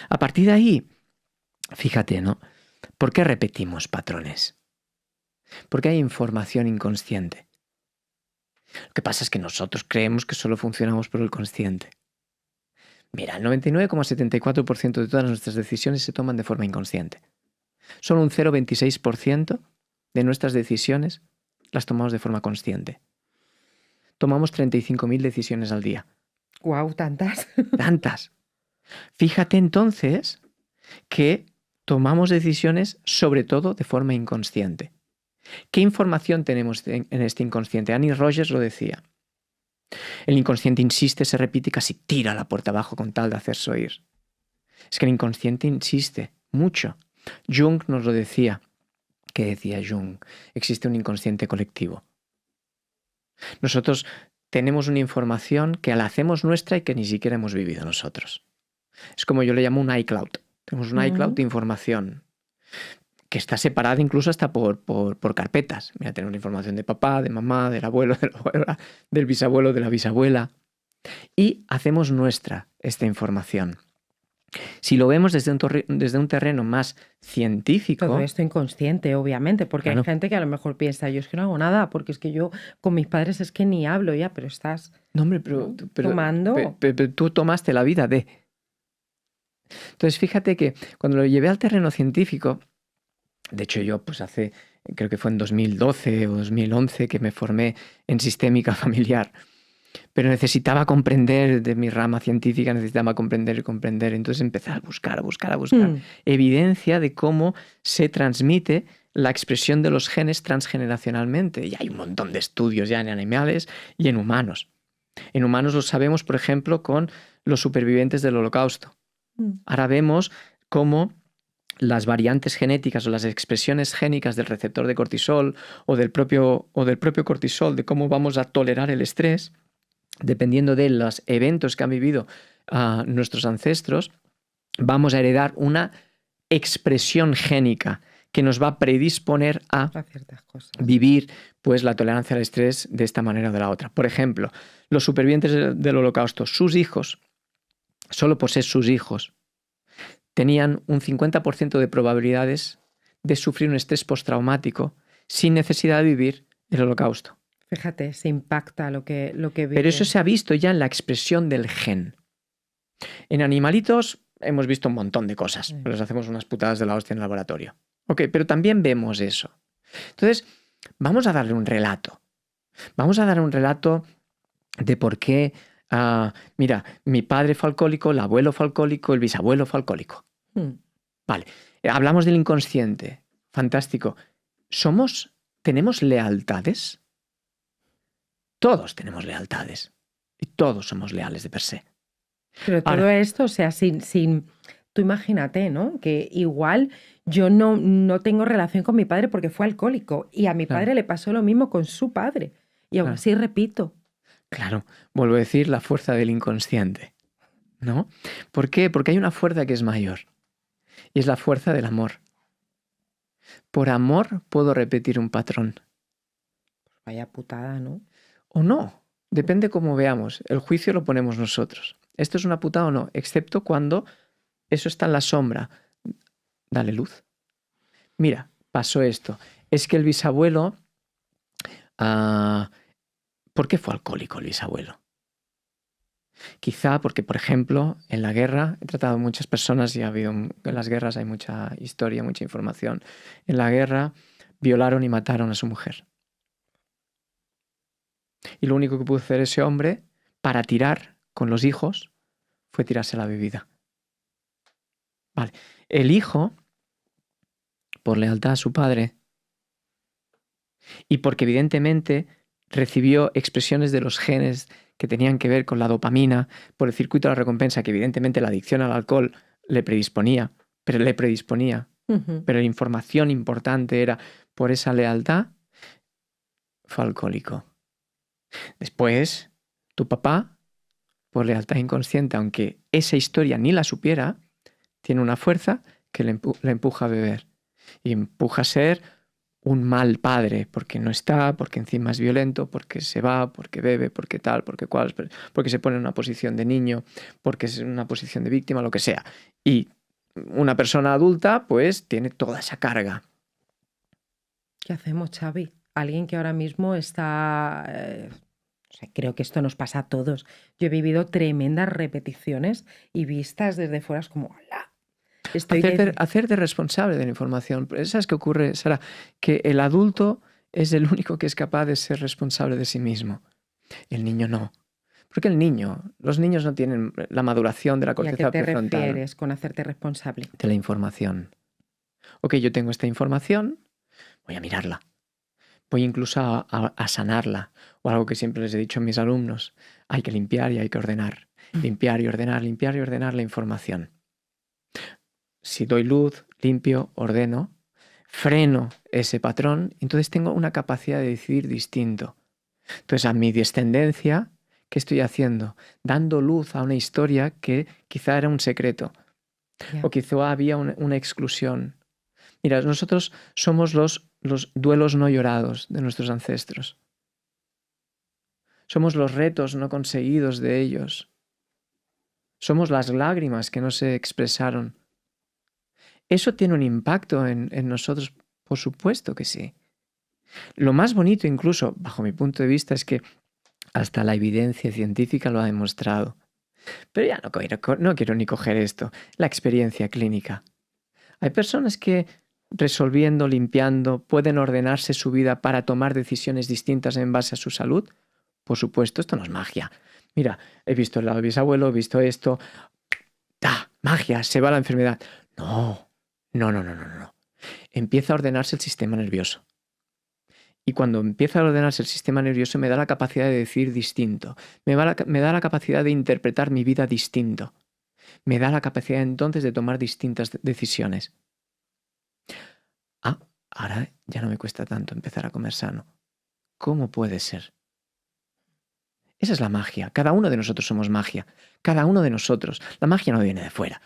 A partir de ahí, fíjate, ¿no? ¿Por qué repetimos patrones? Porque hay información inconsciente. Lo que pasa es que nosotros creemos que solo funcionamos por el consciente. Mira, el 99,74% de todas nuestras decisiones se toman de forma inconsciente. Solo un 0,26% de nuestras decisiones las tomamos de forma consciente. Tomamos 35.000 decisiones al día. Wow, tantas. Tantas. Fíjate entonces que tomamos decisiones sobre todo de forma inconsciente. ¿Qué información tenemos en este inconsciente? Annie Rogers lo decía. El inconsciente insiste, se repite y casi tira la puerta abajo con tal de hacerse oír. Es que el inconsciente insiste mucho. Jung nos lo decía. ¿Qué decía Jung? Existe un inconsciente colectivo. Nosotros tenemos una información que la hacemos nuestra y que ni siquiera hemos vivido nosotros. Es como yo le llamo un iCloud. Tenemos un iCloud de información que está separada incluso hasta por carpetas. Mira, tenemos información de papá, de mamá, del abuelo, de la abuela, del bisabuelo, de la bisabuela. Y hacemos nuestra esta información. Si lo vemos desde un terreno más científico... Todo esto inconsciente, obviamente, porque Claro. hay gente que a lo mejor piensa, yo es que no hago nada, porque es que yo con mis padres es que ni hablo ya, pero estás No, hombre, ¿no? Tomando. pero tú tomaste la vida de... Entonces, fíjate que cuando lo llevé al terreno científico, de hecho yo pues creo que fue en 2012 o 2011 que me formé en sistémica familiar, pero necesitaba comprender de mi rama científica, necesitaba comprender y comprender, entonces empecé a buscar evidencia de cómo se transmite la expresión de los genes transgeneracionalmente. Y hay un montón de estudios ya en animales y en humanos. En humanos lo sabemos, por ejemplo, con los supervivientes del Holocausto. Ahora vemos cómo las variantes genéticas o las expresiones génicas del receptor de cortisol o del propio cortisol, de cómo vamos a tolerar el estrés, dependiendo de los eventos que han vivido nuestros ancestros, vamos a heredar una expresión génica que nos va a predisponer a Ciertas cosas. vivir pues, la tolerancia al estrés de esta manera o de la otra. Por ejemplo, los supervivientes del Holocausto, sus hijos, solo por ser sus hijos, tenían un 50% de probabilidades de sufrir un estrés postraumático sin necesidad de vivir el Holocausto. Fíjate, se impacta lo que vive. Pero eso se ha visto ya en la expresión del gen. En animalitos hemos visto un montón de cosas. Les hacemos unas putadas de la hostia en el laboratorio. Ok, pero también vemos eso. Entonces, vamos a darle un relato. Vamos a dar un relato de por qué, mira, mi padre fue alcohólico, el abuelo fue alcohólico, el bisabuelo fue alcohólico. Vale, hablamos del inconsciente. Fantástico. ¿Tenemos lealtades? Todos tenemos lealtades. Y todos somos leales de per se. Pero todo Ahora, esto, o sea, tú imagínate, ¿no? Que igual yo no tengo relación con mi padre porque fue alcohólico y a mi Claro. padre le pasó lo mismo con su padre. Y aún Claro. así repito. Claro, vuelvo a decir la fuerza del inconsciente, ¿no? ¿Por qué? Porque hay una fuerza que es mayor y es la fuerza del amor. Por amor puedo repetir un patrón. Vaya putada, ¿no? O no, depende cómo veamos. El juicio lo ponemos nosotros. ¿Esto es una putada o no? Excepto cuando eso está en la sombra. Dale luz. Mira, pasó esto. Es que el bisabuelo... ¿por qué fue alcohólico el bisabuelo? Quizá porque, por ejemplo, en la guerra, he tratado a muchas personas y en las guerras hay mucha historia, mucha información. En la guerra violaron y mataron a su mujer. Y lo único que pudo hacer ese hombre para tirar con los hijos fue tirarse la bebida. Vale. El hijo, por lealtad a su padre y porque evidentemente recibió expresiones de los genes que tenían que ver con la dopamina, por el circuito de la recompensa, que evidentemente la adicción al alcohol le predisponía, pero la información importante era por esa lealtad, fue alcohólico. Después, tu papá, por lealtad inconsciente, aunque esa historia ni la supiera, tiene una fuerza que le empuja a beber. Y empuja a ser un mal padre, porque no está, porque encima es violento, porque se va, porque bebe, porque tal, porque cual, porque se pone en una posición de niño, porque es en una posición de víctima, lo que sea. Y una persona adulta, pues, tiene toda esa carga. ¿Qué hacemos, Xavi? Alguien que ahora mismo está... o sea, creo que esto nos pasa a todos. Yo he vivido tremendas repeticiones y vistas desde fuera es como... ¡Hola! Hacerte responsable de la información. ¿Sabes qué ocurre, Sara? Que el adulto es el único que es capaz de ser responsable de sí mismo. El niño no. Porque los niños no tienen la maduración de la corteza prefrontal. ¿Y a qué te refieres con hacerte responsable? De la información. Ok, yo tengo esta información, voy a mirarla. Voy incluso a sanarla. O algo que siempre les he dicho a mis alumnos. Hay que limpiar y hay que ordenar. Limpiar y ordenar la información. Si doy luz, limpio, ordeno, freno ese patrón, entonces tengo una capacidad de decidir distinto. Entonces, a mi descendencia, ¿qué estoy haciendo? Dando luz a una historia que quizá era un secreto. Yeah. O quizá había una exclusión. Mira, nosotros somos los duelos no llorados de nuestros ancestros. Somos los retos no conseguidos de ellos. Somos las lágrimas que no se expresaron. ¿Eso tiene un impacto en nosotros? Por supuesto que sí. Lo más bonito, incluso, bajo mi punto de vista, es que hasta la evidencia científica lo ha demostrado. Pero ya no quiero ni coger esto, la experiencia clínica. Hay personas que, resolviendo, limpiando, pueden ordenarse su vida para tomar decisiones distintas en base a su salud. Por supuesto, esto no es magia. Mira, he visto el lado de bisabuelo, he visto esto. ¡Ah! Magia, se va la enfermedad. No. Empieza a ordenarse el sistema nervioso. Y cuando empieza a ordenarse el sistema nervioso me da la capacidad de decir distinto. Me da la capacidad de interpretar mi vida distinto. Me da la capacidad entonces de tomar distintas decisiones. Ahora ya no me cuesta tanto empezar a comer sano. ¿Cómo puede ser? Esa es la magia. Cada uno de nosotros somos magia. Cada uno de nosotros. La magia no viene de fuera.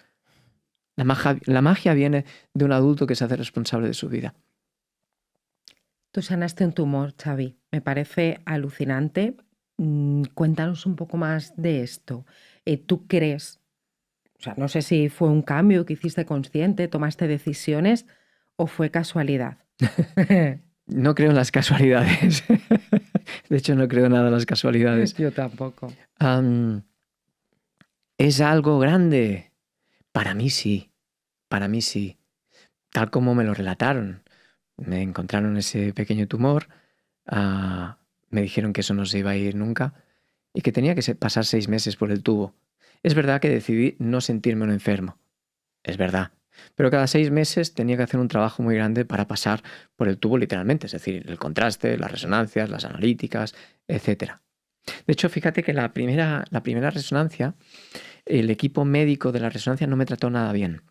La magia viene de un adulto que se hace responsable de su vida. Tú sanaste un tumor, Xavi. Me parece alucinante. Cuéntanos un poco más de esto. ¿Tú crees? O sea, no sé si fue un cambio que hiciste consciente, tomaste decisiones o fue casualidad. No creo en las casualidades. De hecho, no creo nada en las casualidades. Yo tampoco. ¿Es algo grande? Para mí sí. Tal como me lo relataron. Me encontraron ese pequeño tumor, me dijeron que eso no se iba a ir nunca y que tenía que pasar 6 meses por el tubo. Es verdad que decidí no sentirme un enfermo. Es verdad. Pero cada 6 meses tenía que hacer un trabajo muy grande para pasar por el tubo literalmente, es decir, el contraste, las resonancias, las analíticas, etc. De hecho, fíjate que la primera resonancia, el equipo médico de la resonancia no me trató nada bien.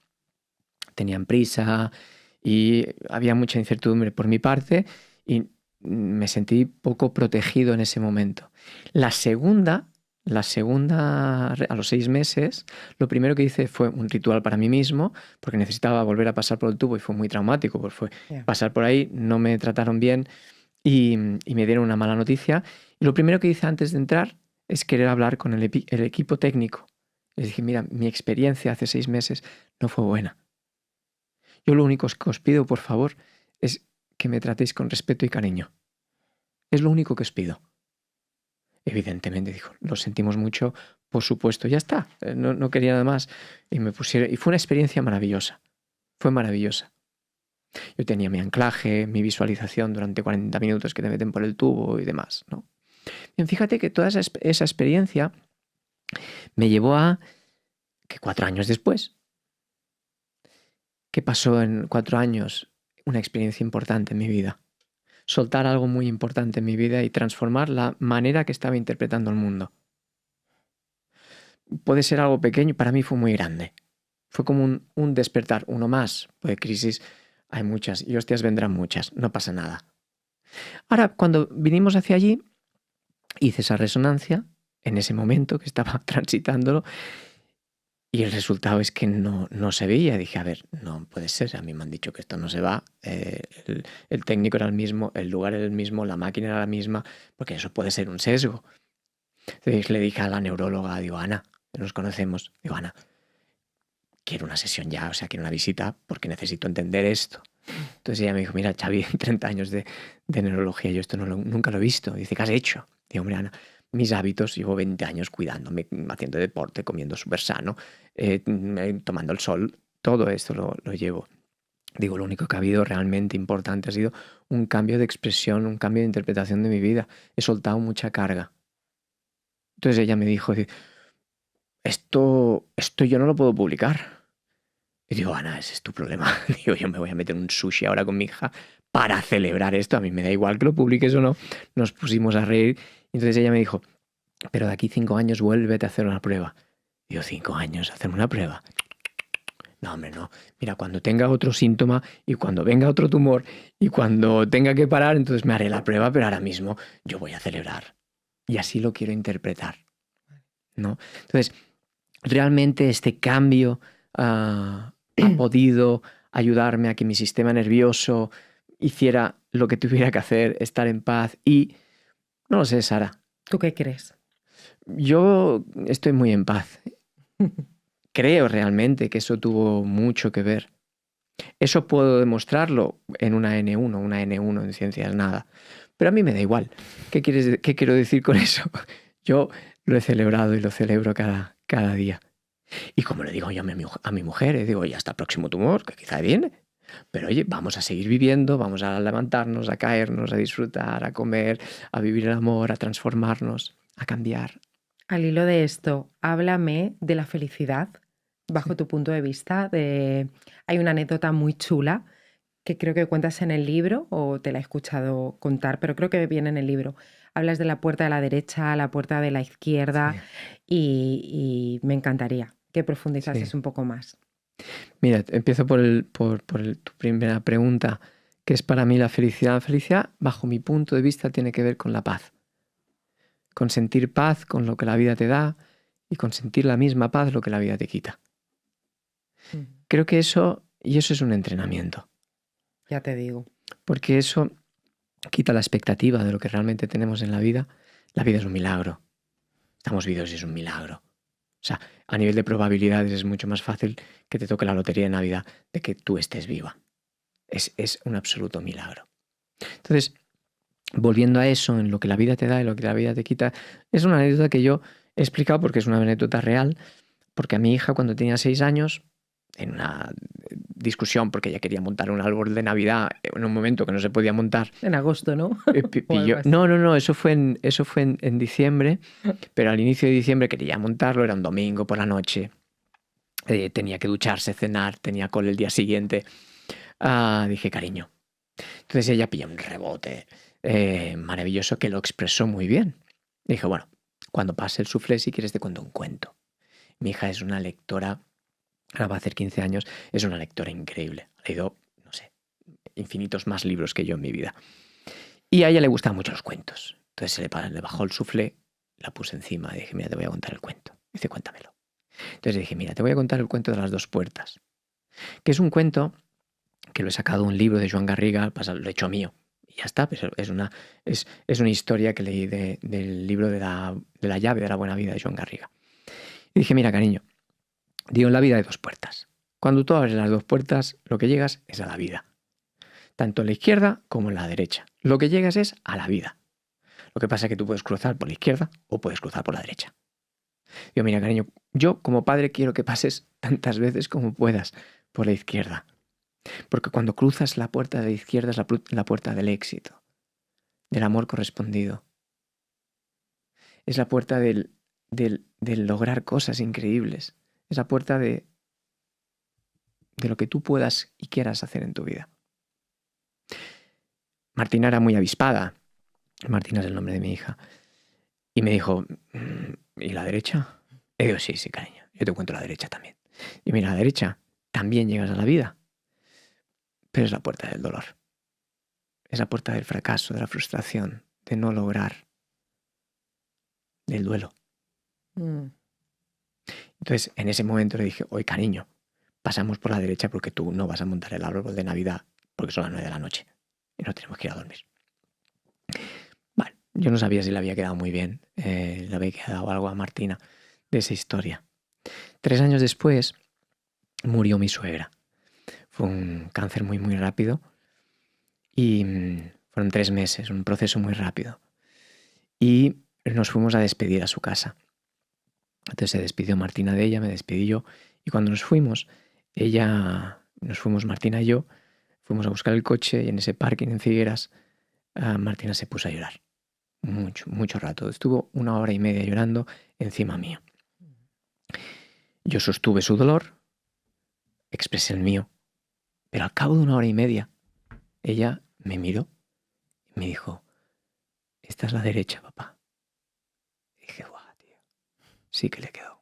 Tenían prisa y había mucha incertidumbre por mi parte y me sentí poco protegido en ese momento. La segunda, a los 6 meses, lo primero que hice fue un ritual para mí mismo, porque necesitaba volver a pasar por el tubo y fue muy traumático, porque fue pasar por ahí, no me trataron bien y me dieron una mala noticia. Y lo primero que hice antes de entrar es querer hablar con el equipo técnico. Les dije, mira, mi experiencia hace 6 meses no fue buena. Yo lo único que os pido, por favor, es que me tratéis con respeto y cariño. Es lo único que os pido. Evidentemente, dijo, lo sentimos mucho, por supuesto, ya está, no quería nada más. Y me pusieron, y fue una experiencia maravillosa, fue maravillosa. Yo tenía mi anclaje, mi visualización durante 40 minutos que te meten por el tubo y demás, ¿no? Bien, fíjate que toda esa experiencia me llevó a que 4 años después, ¿qué pasó en 4 años? Una experiencia importante en mi vida. Soltar algo muy importante en mi vida y transformar la manera que estaba interpretando el mundo. Puede ser algo pequeño, para mí fue muy grande. Fue como un despertar, uno más. Pues crisis hay muchas y hostias vendrán muchas, no pasa nada. Ahora, cuando vinimos hacia allí, hice esa resonancia en ese momento que estaba transitándolo y el resultado es que no se veía. Dije, a ver, no puede ser, a mí me han dicho que esto no se va, el técnico era el mismo, el lugar era el mismo, la máquina era la misma, porque eso puede ser un sesgo. Entonces le dije a la neuróloga, digo, Ana, nos conocemos, digo, Ana, quiero una sesión ya, o sea, quiero una visita porque necesito entender esto. Entonces ella me dijo, mira, Xavi, 30 años de neurología, yo esto nunca lo he visto. Dice, ¿qué has hecho? Digo, hombre, Ana, mis hábitos, llevo 20 años cuidándome, haciendo deporte, comiendo súper sano, tomando el sol, todo esto lo llevo. Digo, lo único que ha habido realmente importante ha sido un cambio de expresión, un cambio de interpretación de mi vida. He soltado mucha carga. Entonces ella me dijo, esto yo no lo puedo publicar. Y digo, Ana, ese es tu problema. Digo, yo me voy a meter un sushi ahora con mi hija para celebrar esto. A mí me da igual que lo publiques o no. Nos pusimos a reír. Y entonces ella me dijo, pero de aquí 5 años vuélvete a hacer una prueba. Digo, 5 años, hacerme una prueba. No, hombre, no. Mira, cuando tenga otro síntoma y cuando venga otro tumor y cuando tenga que parar, entonces me haré la prueba, pero ahora mismo yo voy a celebrar. Y así lo quiero interpretar, ¿no? Entonces, realmente este cambio ha podido ayudarme a que mi sistema nervioso hiciera lo que tuviera que hacer, estar en paz y... No lo sé, Sara. ¿Tú qué crees? Yo estoy muy en paz. Creo realmente que eso tuvo mucho que ver. Eso puedo demostrarlo en una N1 en ciencias nada. Pero a mí me da igual. ¿Qué quiero decir con eso? Yo lo he celebrado y lo celebro cada día. Y como le digo yo a mi mujer, digo, ya está el próximo tumor, que quizá viene. Pero oye, vamos a seguir viviendo, vamos a levantarnos, a caernos, a disfrutar, a comer, a vivir el amor, a transformarnos, a cambiar. Al hilo de esto, háblame de la felicidad, bajo tu punto de vista. Hay una anécdota muy chula que creo que cuentas en el libro, o te la he escuchado contar, pero creo que viene en el libro. Hablas de la puerta de la derecha, la puerta de la izquierda, y me encantaría que profundizases un poco más. Mira, empiezo por tu primera pregunta, que es para mí la felicidad. La felicidad, bajo mi punto de vista, tiene que ver con la paz. Con sentir paz con lo que la vida te da y con sentir la misma paz lo que la vida te quita. Creo que eso es un entrenamiento. Ya te digo. Porque eso quita la expectativa de lo que realmente tenemos en la vida. La vida es un milagro. Estamos vivos y es un milagro. O sea, a nivel de probabilidades es mucho más fácil que te toque la lotería de Navidad de que tú estés viva. Es un absoluto milagro. Entonces, volviendo a eso, en lo que la vida te da y lo que la vida te quita, es una anécdota que yo he explicado porque es una anécdota real, porque a mi hija cuando tenía 6 años, en una discusión porque ella quería montar un árbol de Navidad en un momento que no se podía montar. En agosto, ¿no? No, eso fue en diciembre, pero al inicio de diciembre quería montarlo, era un domingo por la noche, tenía que ducharse, cenar, tenía cole el día siguiente. Dije, cariño. Entonces ella pilló un rebote maravilloso que lo expresó muy bien. Dije, bueno, cuando pase el suflé, si quieres te cuento un cuento. Mi hija es una lectora, ahora va a hacer 15 años, es una lectora increíble. Ha leído, no sé, infinitos más libros que yo en mi vida. Y a ella le gustan mucho los cuentos. Entonces le bajó el suflé, la puse encima y dije, mira, te voy a contar el cuento. Dice, cuéntamelo. Entonces dije, mira, te voy a contar el cuento de las 2 puertas. Que es un cuento que lo he sacado de un libro de Joan Garriga, lo he hecho mío. Y ya está, pero es una historia que leí del libro de la llave de la buena vida de Joan Garriga. Y dije, mira, cariño, digo, en la vida hay 2 puertas. Cuando tú abres las 2 puertas, lo que llegas es a la vida. Tanto en la izquierda como en la derecha. Lo que llegas es a la vida. Lo que pasa es que tú puedes cruzar por la izquierda o puedes cruzar por la derecha. Digo, mira, cariño, yo como padre quiero que pases tantas veces como puedas por la izquierda. Porque cuando cruzas la puerta de la izquierda es la puerta del éxito, del amor correspondido. Es la puerta del lograr cosas increíbles. Es la puerta de lo que tú puedas y quieras hacer en tu vida. Martina era muy avispada. Martina es el nombre de mi hija. Y me dijo, ¿y la derecha? Y digo, sí, cariño, yo te cuento la derecha también. Y mira, la derecha también llegas a la vida, pero es la puerta del dolor. Es la puerta del fracaso, de la frustración, de no lograr, del duelo. Entonces, en ese momento le dije, oye, cariño, pasamos por la derecha porque tú no vas a montar el árbol de Navidad porque son las 9 de la noche y no tenemos que ir a dormir. Vale, yo no sabía si le había quedado muy bien, le había quedado algo a Martina de esa historia. 3 años después murió mi suegra. Fue un cáncer muy, muy rápido y fueron 3 meses, un proceso muy rápido. Y nos fuimos a despedir a su casa. Entonces se despidió Martina de ella, me despedí yo. Y cuando nos fuimos, Martina y yo, fuimos a buscar el coche y en ese parking en Figueras, Martina se puso a llorar. Mucho, mucho rato. Estuvo 1 hora y media llorando encima mío. Yo sostuve su dolor, expresé el mío, pero al cabo de 1 hora y media, ella me miró y me dijo, esta es la derecha, papá. Y dije, guau, tío, sí que le quedó.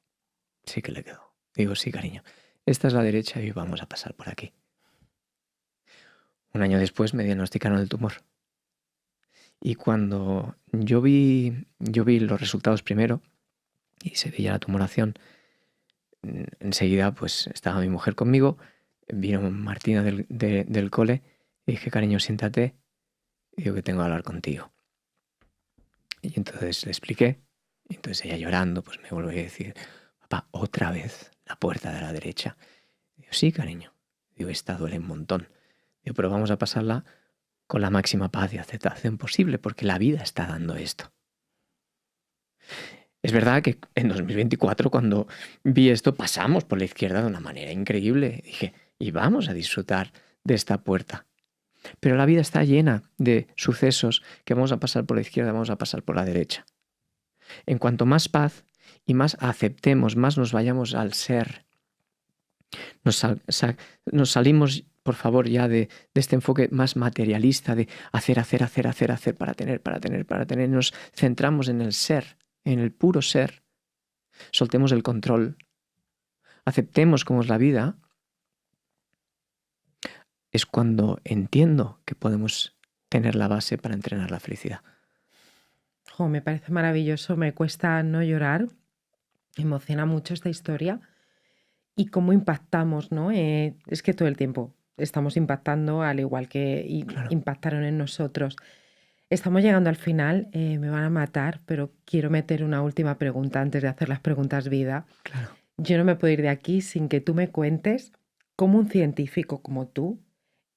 Digo, sí, cariño, esta es la derecha y vamos a pasar por aquí. 1 año después me diagnosticaron el tumor. Y cuando yo vi los resultados primero y se veía la tumoración, enseguida pues estaba mi mujer conmigo, vino Martina del cole y dije, cariño, siéntate, y digo que tengo que hablar contigo. Y entonces le expliqué, y entonces ella llorando pues me volvió a decir, papá, otra vez la puerta de la derecha. Digo, sí, cariño. Digo, esta duele un montón. Digo, pero vamos a pasarla con la máxima paz y aceptación posible, porque la vida está dando esto. Es verdad que en 2024, cuando vi esto, pasamos por la izquierda de una manera increíble. Dije, y vamos a disfrutar de esta puerta. Pero la vida está llena de sucesos que vamos a pasar por la izquierda, vamos a pasar por la derecha. En cuanto más paz y más aceptemos, más nos vayamos al ser, nos salimos, por favor, ya de este enfoque más materialista de hacer para tener. Nos centramos en el ser, en el puro ser. Soltemos el control. Aceptemos cómo es la vida. Es cuando entiendo que podemos tener la base para entrenar la felicidad. Jo, me parece maravilloso, me cuesta no llorar. Me emociona mucho esta historia y cómo impactamos, ¿no? Es que todo el tiempo estamos impactando al igual que Claro. impactaron en nosotros. Estamos llegando al final, me van a matar, pero quiero meter una última pregunta antes de hacer las preguntas vida. Claro. Yo no me puedo ir de aquí sin que tú me cuentes cómo un científico como tú,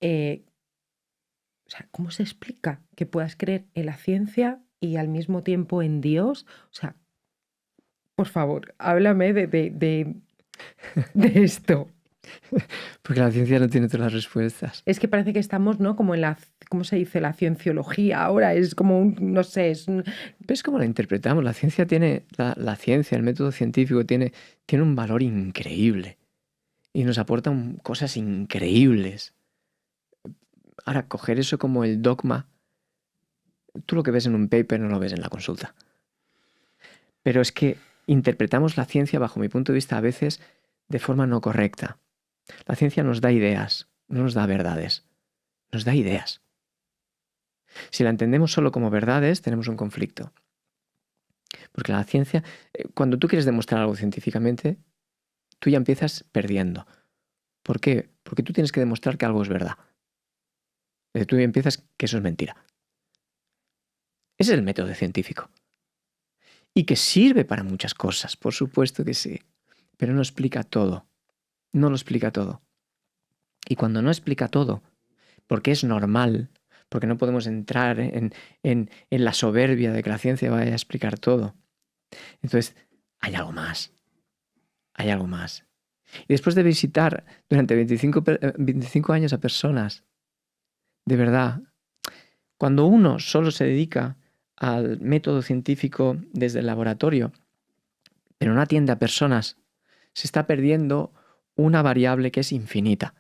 o sea, ¿cómo se explica que puedas creer en la ciencia y al mismo tiempo en Dios? O sea, por favor, háblame de esto. Porque la ciencia no tiene todas las respuestas. Es que parece que estamos, ¿no? Como en la, ¿cómo se dice? La cienciología ahora, es como un, no sé, es un... ¿Ves cómo la interpretamos? La ciencia tiene, la ciencia, el método científico tiene un valor increíble y nos aporta cosas increíbles. Ahora, coger eso como el dogma, tú lo que ves en un paper no lo ves en la consulta. Pero es que interpretamos la ciencia, bajo mi punto de vista, a veces de forma no correcta. La ciencia nos da ideas, no nos da verdades, nos da ideas. Si la entendemos solo como verdades, tenemos un conflicto. Porque la ciencia, cuando tú quieres demostrar algo científicamente, tú ya empiezas perdiendo. ¿Por qué? Porque tú tienes que demostrar que algo es verdad. Tú ya empiezas que eso es mentira. Ese es el método científico. Y que sirve para muchas cosas, por supuesto que sí. Pero no explica todo. No lo explica todo. Y cuando no explica todo, porque es normal, porque no podemos entrar en la soberbia de que la ciencia vaya a explicar todo. Entonces, hay algo más. Hay algo más. Y después de visitar durante 25 años a personas, de verdad, cuando uno solo se dedica al método científico desde el laboratorio, pero no atiende a personas, se está perdiendo una variable que es infinita.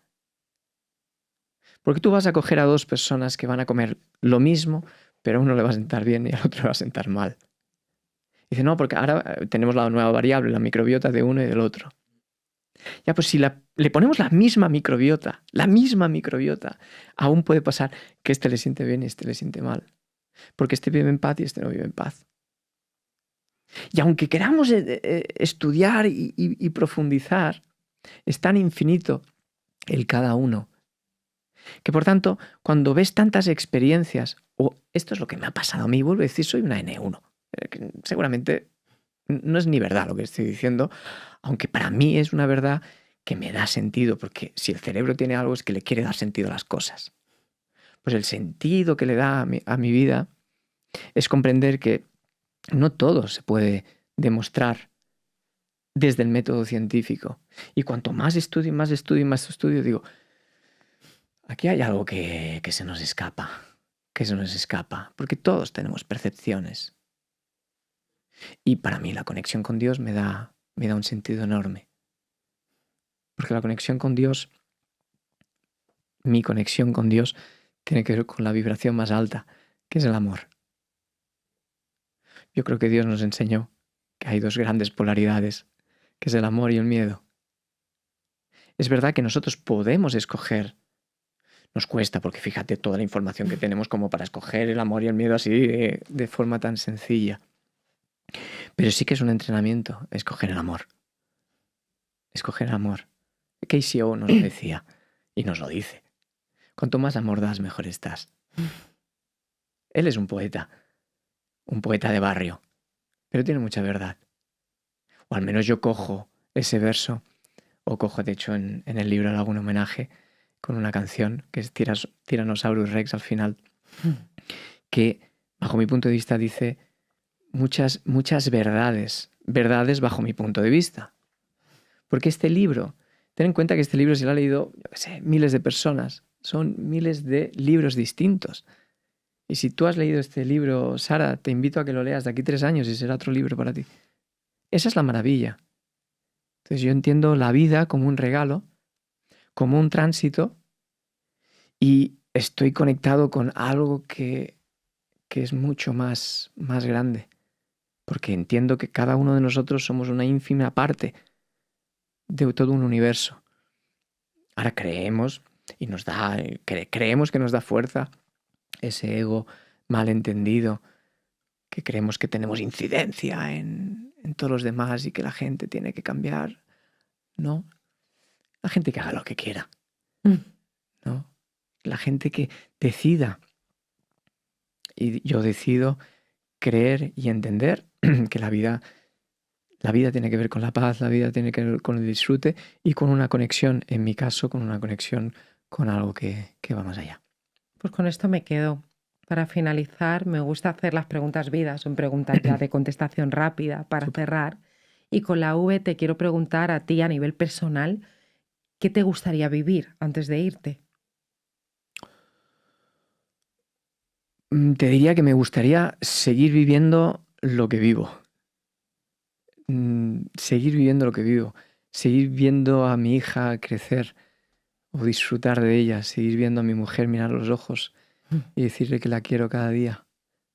Porque tú vas a coger a dos personas que van a comer lo mismo, pero a uno le va a sentar bien y al otro le va a sentar mal. Dice, no, porque ahora tenemos la nueva variable, la microbiota de uno y del otro. Ya, pues si le ponemos la misma microbiota, aún puede pasar que este le siente bien y este le siente mal. Porque este vive en paz y este no vive en paz. Y aunque queramos estudiar y profundizar, es tan infinito el cada uno, que por tanto, cuando ves tantas experiencias, o esto es lo que me ha pasado a mí, vuelvo a decir, soy una N1. Que seguramente no es ni verdad lo que estoy diciendo, aunque para mí es una verdad que me da sentido, porque si el cerebro tiene algo es que le quiere dar sentido a las cosas. Pues el sentido que le da a mi vida es comprender que no todo se puede demostrar desde el método científico. Y cuanto más estudio, digo, aquí hay algo que se nos escapa, porque todos tenemos percepciones. Y para mí la conexión con Dios me da un sentido enorme. Porque la conexión con Dios, mi conexión con Dios, tiene que ver con la vibración más alta, que es el amor. Yo creo que Dios nos enseñó que hay dos grandes polaridades, que es el amor y el miedo. Es verdad que nosotros podemos escoger. Nos cuesta, porque fíjate toda la información que tenemos como para escoger el amor y el miedo así de forma tan sencilla. Pero sí que es un entrenamiento, escoger el amor. Escoger el amor. KCO nos lo decía y nos lo dice. Cuanto más amor das, mejor estás. Él es un poeta de barrio, pero tiene mucha verdad. O al menos yo cojo ese verso, o cojo, de hecho, en el libro algún homenaje con una canción que es Tyrannosaurus Rex al final, que bajo mi punto de vista dice muchas verdades bajo mi punto de vista. Porque este libro, ten en cuenta que este libro se lo ha leído, yo qué sé, miles de personas, son miles de libros distintos. Y si tú has leído este libro, Sara, te invito a que lo leas de aquí 3 años y será otro libro para ti. Esa es la maravilla. Entonces yo entiendo la vida como un regalo, como un tránsito, y estoy conectado con algo que es mucho más grande. Porque entiendo que cada uno de nosotros somos una ínfima parte de todo un universo. Ahora creemos que nos da fuerza ese ego malentendido, que creemos que tenemos incidencia en todos los demás y que la gente tiene que cambiar. No, la gente que haga lo que quiera. ¿No? La gente que decida. Y yo decido creer y entender que la vida tiene que ver con la paz, la vida tiene que ver con el disfrute y con una conexión, en mi caso, con una conexión con algo que va más allá. Pues con esto me quedo. Para finalizar, me gusta hacer las preguntas vidas, son preguntas ya de contestación rápida para cerrar. Y con la V te quiero preguntar a ti a nivel personal, ¿qué te gustaría vivir antes de irte? Te diría que me gustaría seguir viviendo lo que vivo. Seguir viviendo lo que vivo. Seguir viendo a mi hija crecer o disfrutar de ella. Seguir viendo a mi mujer mirar los ojos y decirle que la quiero cada día.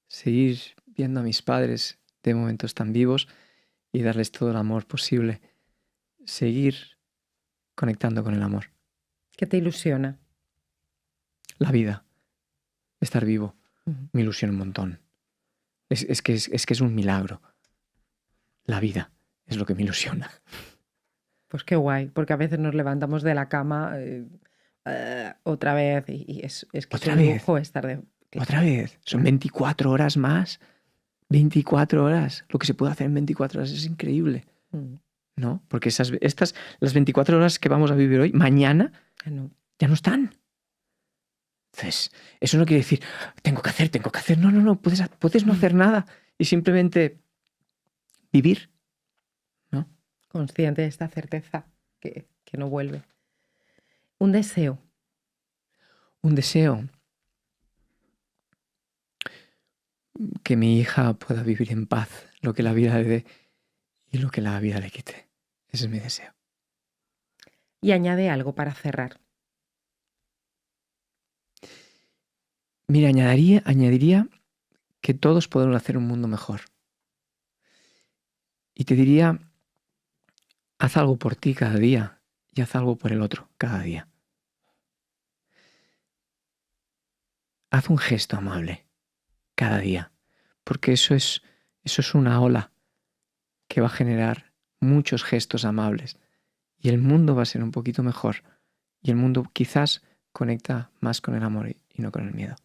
Seguir viendo a mis padres de momentos tan vivos y darles todo el amor posible. Seguir conectando con el amor. ¿Qué te ilusiona? La vida. Estar vivo. Me ilusiona un montón. Es que es un milagro. La vida es lo que me ilusiona. Pues qué guay, porque a veces nos levantamos de la cama otra vez y es que es un lujo estar de... Otra vez. Son 24 horas más. 24 horas. Lo que se puede hacer en 24 horas es increíble. ¿No? Porque las 24 horas que vamos a vivir hoy, mañana, ya no están. Entonces, eso no quiere decir, tengo que hacer. No, puedes no hacer nada y simplemente vivir, ¿no? Consciente de esta certeza. que no vuelve. Un deseo. Un deseo. Que mi hija pueda vivir en paz lo que la vida le dé y lo que la vida le quite. Ese es mi deseo. Y añade algo para cerrar. Mira, añadiría que todos podemos hacer un mundo mejor. Y te diría, haz algo por ti cada día y haz algo por el otro cada día. Haz un gesto amable cada día, porque eso es una ola que va a generar muchos gestos amables y el mundo va a ser un poquito mejor y el mundo quizás conecta más con el amor y no con el miedo.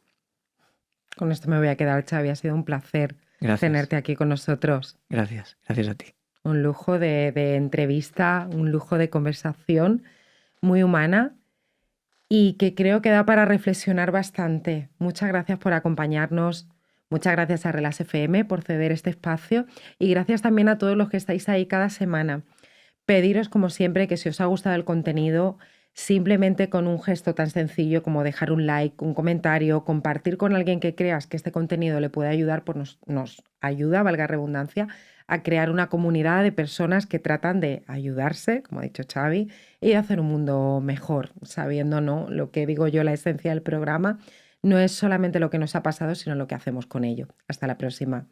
Con esto me voy a quedar, Xavi. Ha sido un placer tenerte aquí con nosotros. Gracias a ti. Un lujo de entrevista, un lujo de conversación muy humana y que creo que da para reflexionar bastante. Muchas gracias por acompañarnos. Muchas gracias a Relás FM por ceder este espacio y gracias también a todos los que estáis ahí cada semana. Pediros, como siempre, que si os ha gustado el contenido, simplemente con un gesto tan sencillo como dejar un like, un comentario, compartir con alguien que creas que este contenido le puede ayudar, pues nos ayuda, valga redundancia, a crear una comunidad de personas que tratan de ayudarse, como ha dicho Xavi, y de hacer un mundo mejor, sabiendo, ¿no?, lo que digo yo, la esencia del programa no es solamente lo que nos ha pasado, sino lo que hacemos con ello. Hasta la próxima.